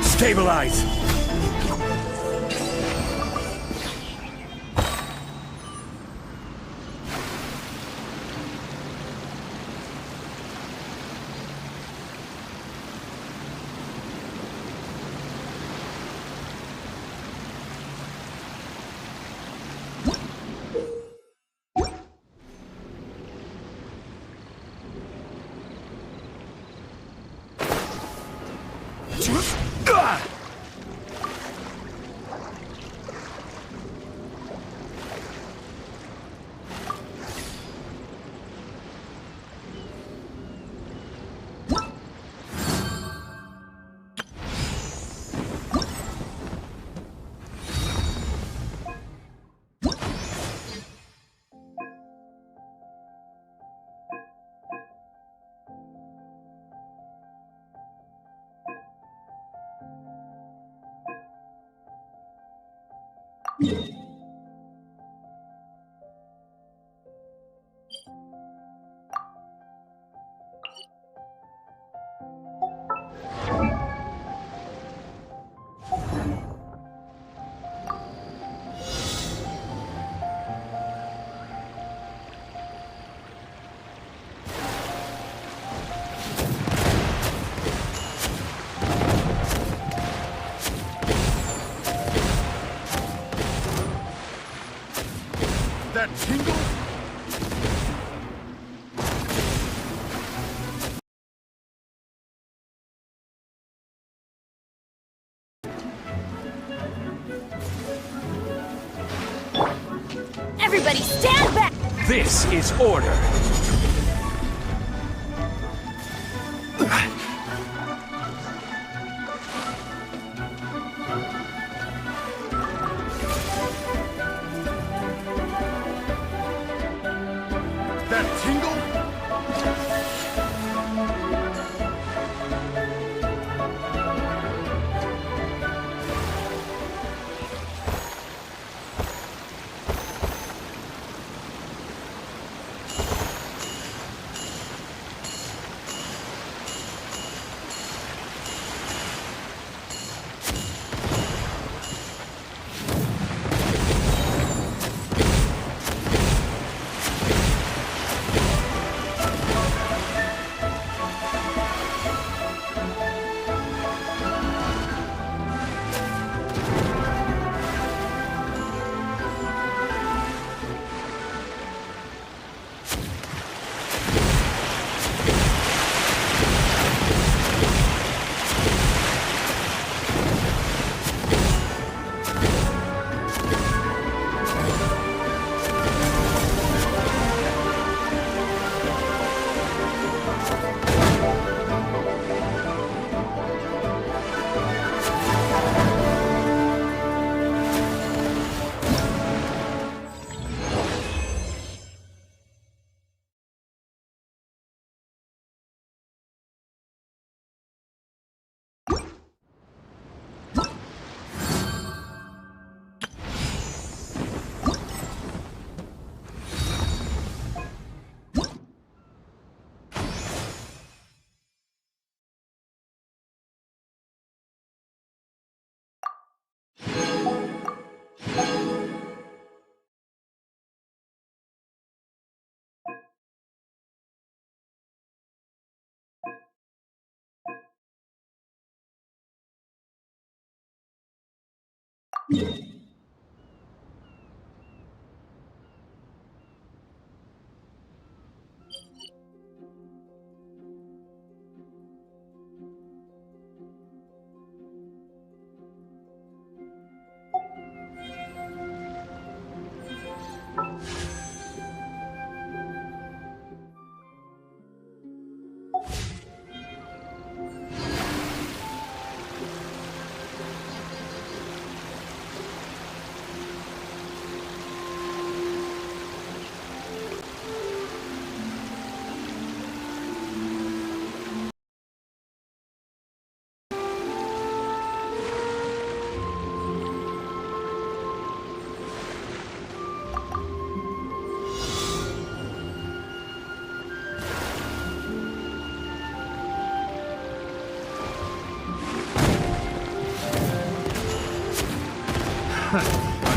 Stabilize! That tingle? Everybody stand back! This is order. That tingle?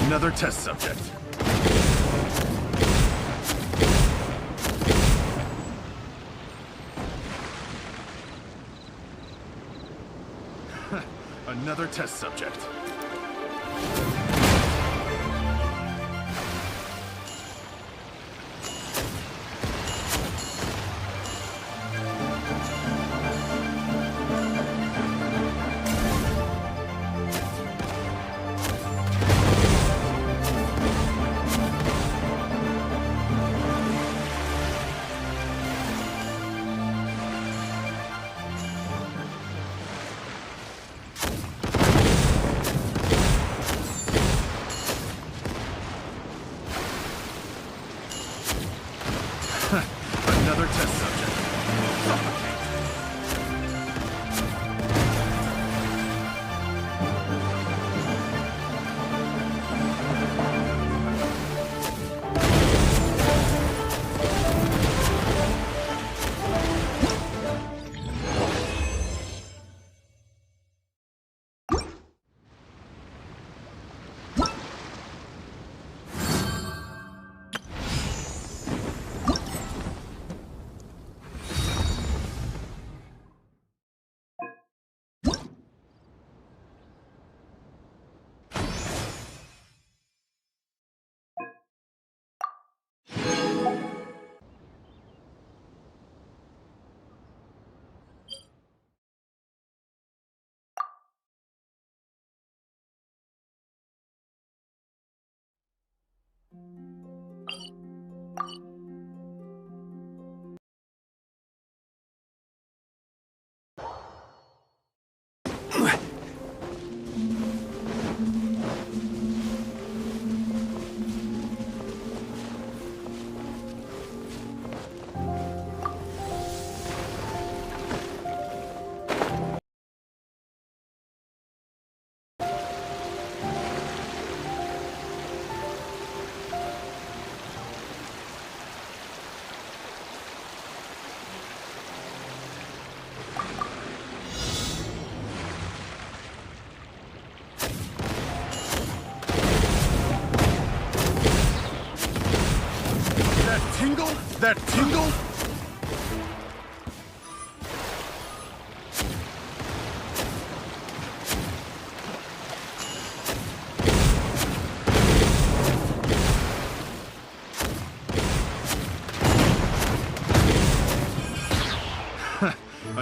Another test subject. Another test subject.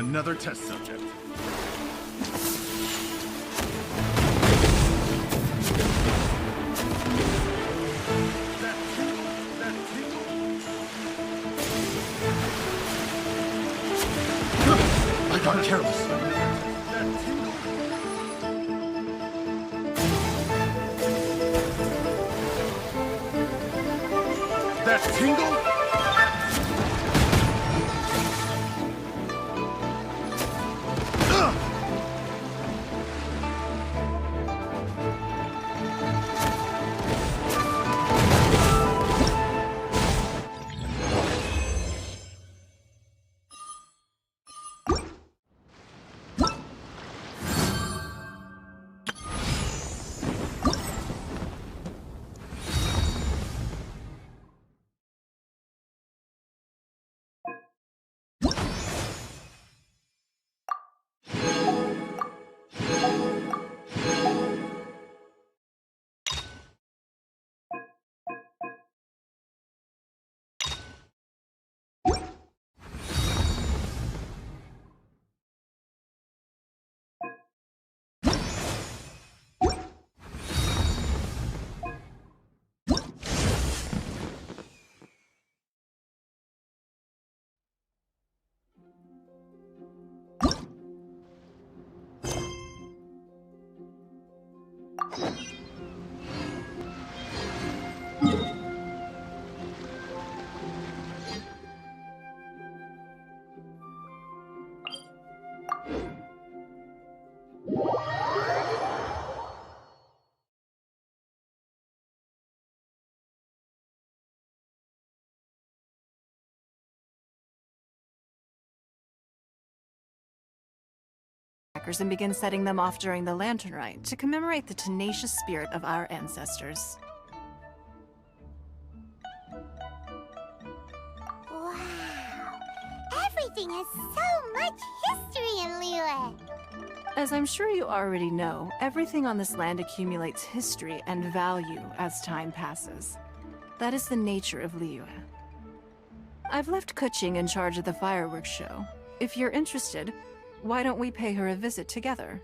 Another test subject. I got careless. That tingle? And begin setting them off during the Lantern Rite to commemorate the tenacious spirit of our ancestors. Wow! Everything has so much history in Liyue! As I'm sure you already know, everything on this land accumulates history and value as time passes. That is the nature of Liyue. I've left Kuching in charge of the fireworks show. If you're interested, why don't we pay her a visit together?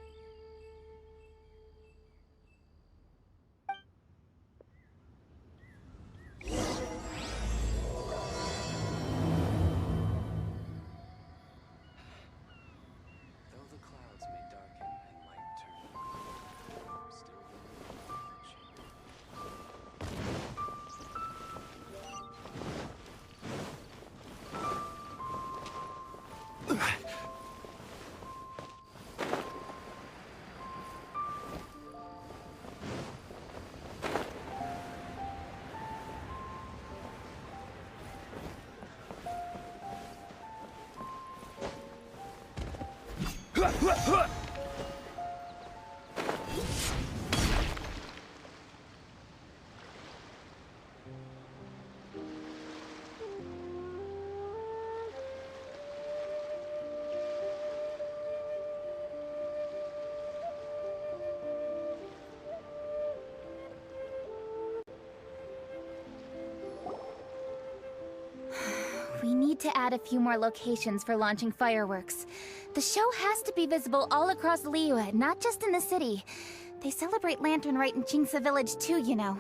We need to add a few more locations for launching fireworks. The show has to be visible all across Liyue, not just in the city. They celebrate Lantern Rite in Jingsa Village too, you know.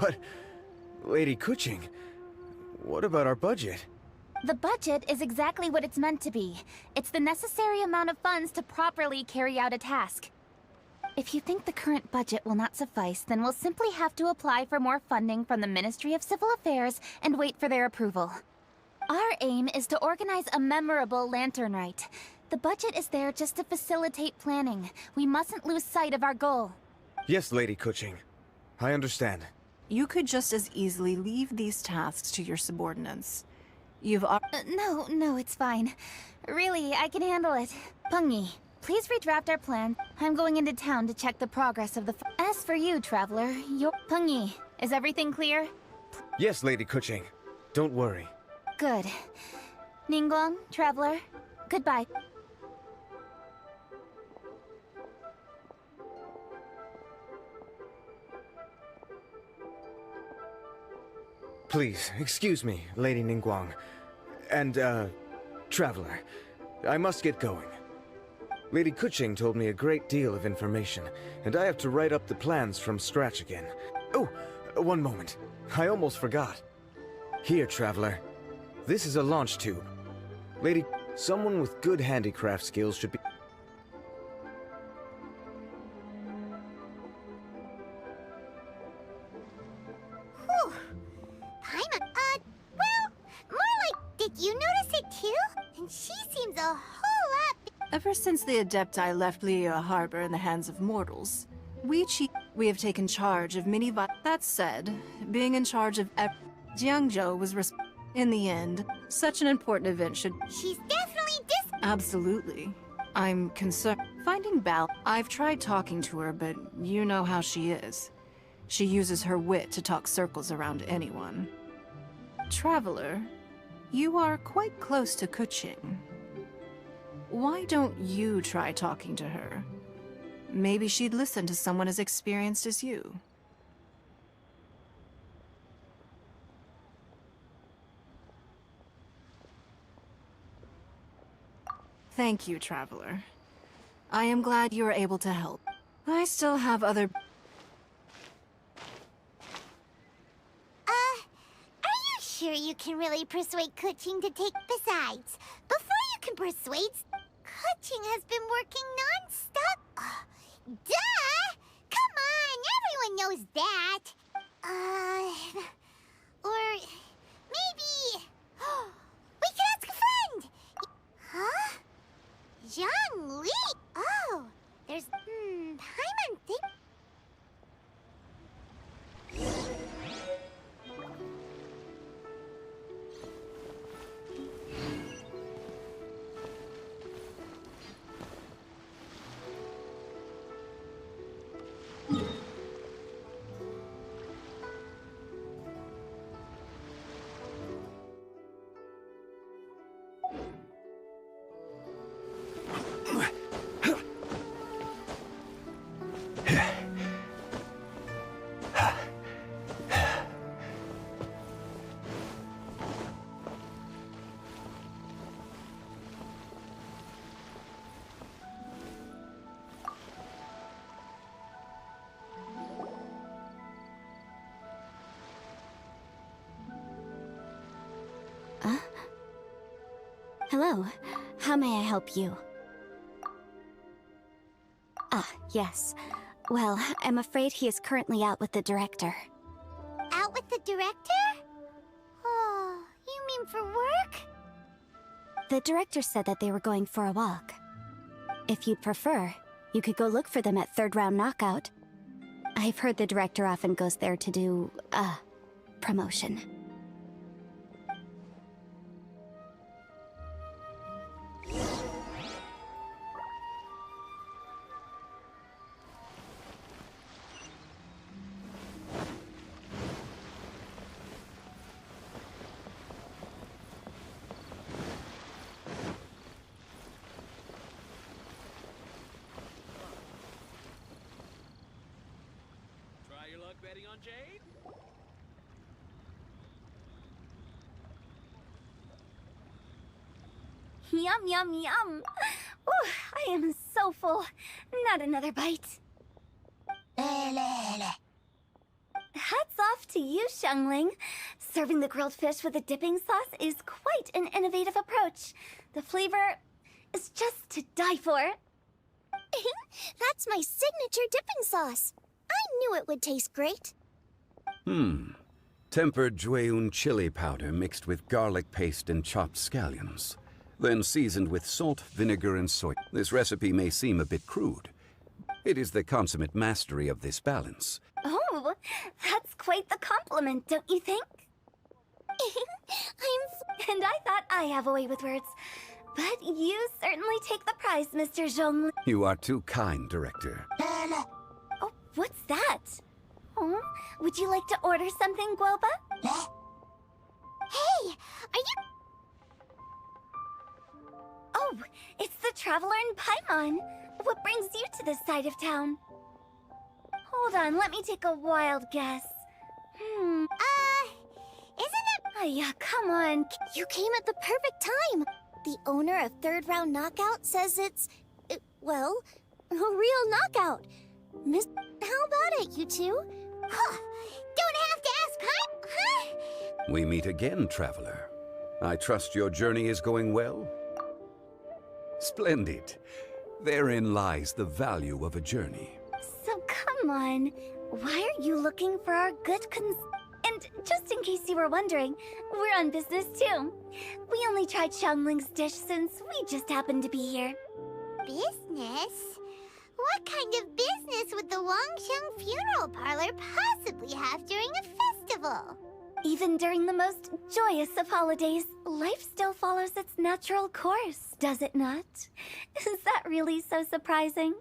But, Lady Kuching, what about our budget? The budget is exactly what it's meant to be. It's the necessary amount of funds to properly carry out a task. If you think the current budget will not suffice, then we'll simply have to apply for more funding from the Ministry of Civil Affairs and wait for their approval. Our aim is to organize a memorable Lantern Rite. The budget is there just to facilitate planning. We mustn't lose sight of our goal. Yes, Lady Kuching. I understand. You could just as easily leave these tasks to your subordinates. No, it's fine. Really, I can handle it. Pengyi, please redraft our plan. I'm going into town to check the progress of the As for you, Traveler, Pengyi, is everything clear? Yes, Lady Kuching. Don't worry. Good. Ningguang, Traveler, goodbye. Please, excuse me, Lady Ningguang. And, Traveler. I must get going. Lady Kuching told me a great deal of information, and I have to write up the plans from scratch again. Oh, one moment. I almost forgot. Here, Traveler. This is a launch tube. Lady, someone with good handicraft skills should be... Whew. Paimon, well, more like, did you notice it too? And she seems a whole lot... Ever since the Adepti left Liyue Harbor in the hands of mortals, we have taken charge of many That said, being in charge of Jiangzhou was in the end, such an important event should... She's definitely Absolutely. I'm concerned. Finding Bal... I've tried talking to her, but you know how she is. She uses her wit to talk circles around anyone. Traveler, you are quite close to Kuching. Why don't you try talking to her? Maybe she'd listen to someone as experienced as you. Thank you, Traveler. I am glad you were able to help. I still have other... Are you sure you can really persuade Kuching to take... Besides, before you can persuade... Kuching has been working non-stop... Duh! Come on, everyone knows that! Or... maybe... we could ask a friend! Huh? Zhang Li? Oh, there's... Paimon think... Hello. How may I help you? Ah, yes. Well, I'm afraid he is currently out with the director. Out with the director? Oh, you mean for work? The director said that they were going for a walk. If you prefer, you could go look for them at third round knockout. I've heard the director often goes there to do, promotion. Betting on Jade? Yum, yum, yum. Ooh, I am so full. Not another bite. Hats off to you, Xiangling. Serving the grilled fish with a dipping sauce is quite an innovative approach. The flavor is just to die for. That's my signature dipping sauce. I knew it would taste great. Tempered Jueyun chili powder mixed with garlic paste and chopped scallions. Then seasoned with salt, vinegar, and soy. This recipe may seem a bit crude. It is the consummate mastery of this balance. Oh, that's quite the compliment, don't you think? And I thought I have a way with words. But you certainly take the prize, Mr. Zhongli. You are too kind, Director. Oh, what's that? Oh, would you like to order something, Guoba? Hey, are you... Oh, it's the Traveler and Paimon. What brings you to this side of town? Hold on, let me take a wild guess. Isn't Yeah, come on. You came at the perfect time. The owner of Third Round Knockout says it's, well, a real knockout. Miss, how about it, you two? Huh. Don't have to ask, huh? We meet again, Traveler. I trust your journey is going well? Splendid. Therein lies the value of a journey. So come on. Why are you looking for our good And just in case you were wondering, we're on business too. We only tried Xiangling's dish since we just happened to be here. Business? What kind of business would the Wangsheng Funeral Parlor possibly have during a festival? Even during the most joyous of holidays, life still follows its natural course, does it not? Is that really so surprising?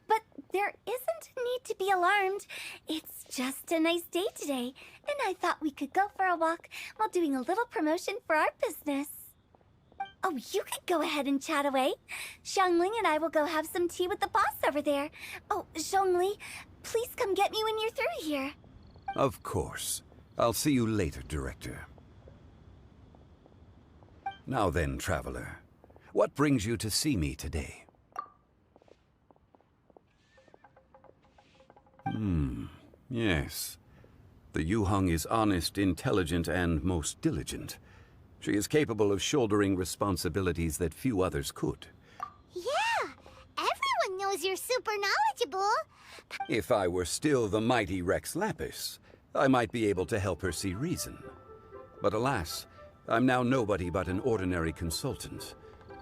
But there isn't a need to be alarmed. It's just a nice day today, and I thought we could go for a walk while doing a little promotion for our business. Oh, you could go ahead and chat away. Xiangling and I will go have some tea with the boss over there. Oh, Zhongli, please come get me when you're through here. Of course. I'll see you later, Director. Now then, Traveler. What brings you to see me today? Yes. The Yuheng is honest, intelligent, and most diligent. She is capable of shouldering responsibilities that few others could. Yeah, everyone knows you're super knowledgeable. If I were still the mighty Rex Lapis, I might be able to help her see reason. But alas, I'm now nobody but an ordinary consultant.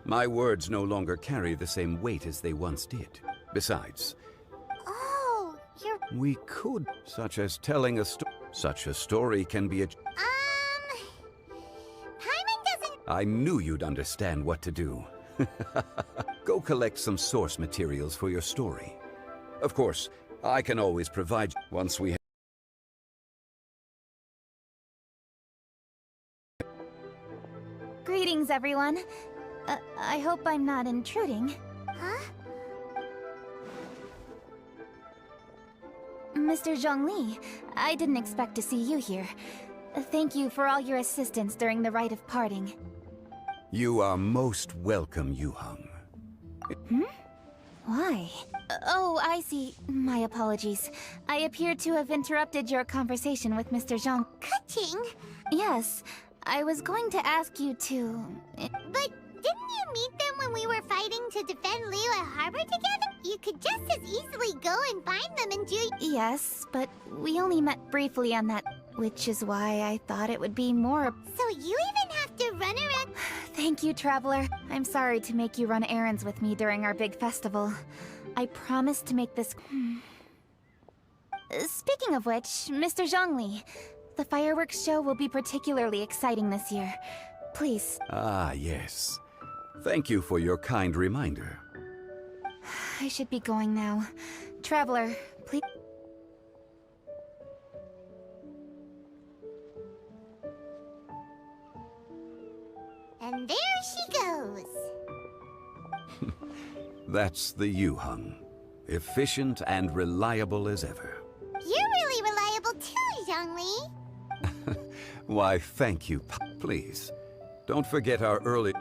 My words no longer carry the same weight as they once did. Besides, we could, such as telling a story. Such a story can be a... Paimon doesn't... I knew you'd understand what to do. Go collect some source materials for your story. Of course, I can always provide once we have... Greetings, everyone. I hope I'm not intruding. Huh? Mr. Zhongli, I didn't expect to see you here. Thank you for all your assistance during the rite of parting. You are most welcome, Yuheng. Why? Oh, I see. My apologies. I appear to have interrupted your conversation with Mr. Zhang. Kuching? Yes. I was going to ask you to... But didn't you meet them when we were fighting to defend Liyue Harbor together? You could just as easily go and find them and do... Yes, but we only met briefly on that, which is why I thought it would be more... So you even have to run around... Thank you, Traveler. I'm sorry to make you run errands with me during our big festival. I promise to make this... Speaking of which, Mr. Zhongli, the fireworks show will be particularly exciting this year. Please. Ah, yes. Thank you for your kind reminder. I should be going now. Traveler, please... And there she goes. That's the Yuheng. Efficient and reliable as ever. You're really reliable too, Zhongli. Why, thank you. Please, don't forget our early...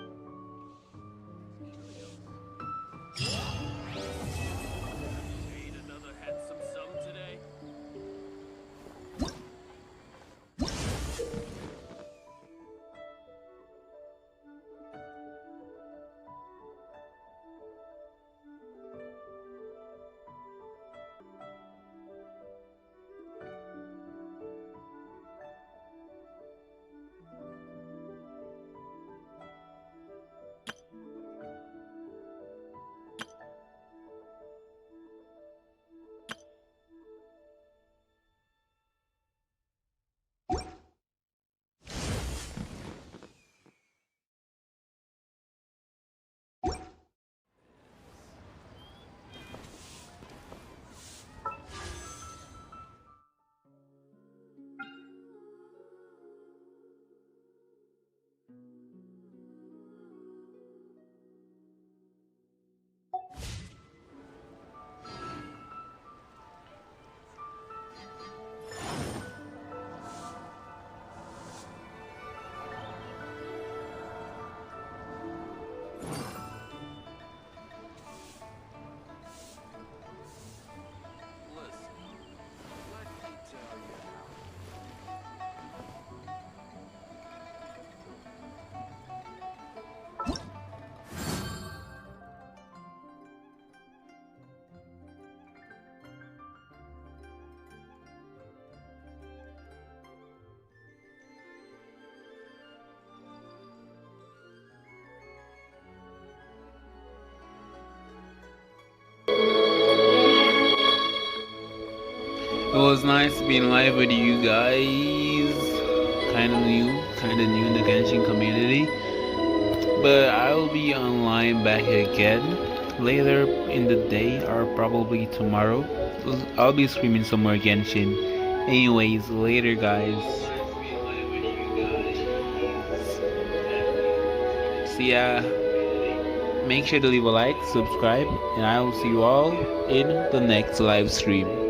It was nice being live with you guys. Kinda new in the Genshin community. But I'll be online back again later in the day or probably tomorrow. I'll be streaming some more Genshin. Anyways, later guys. See ya. Make sure to leave a like, subscribe, and I will see you all in the next live stream.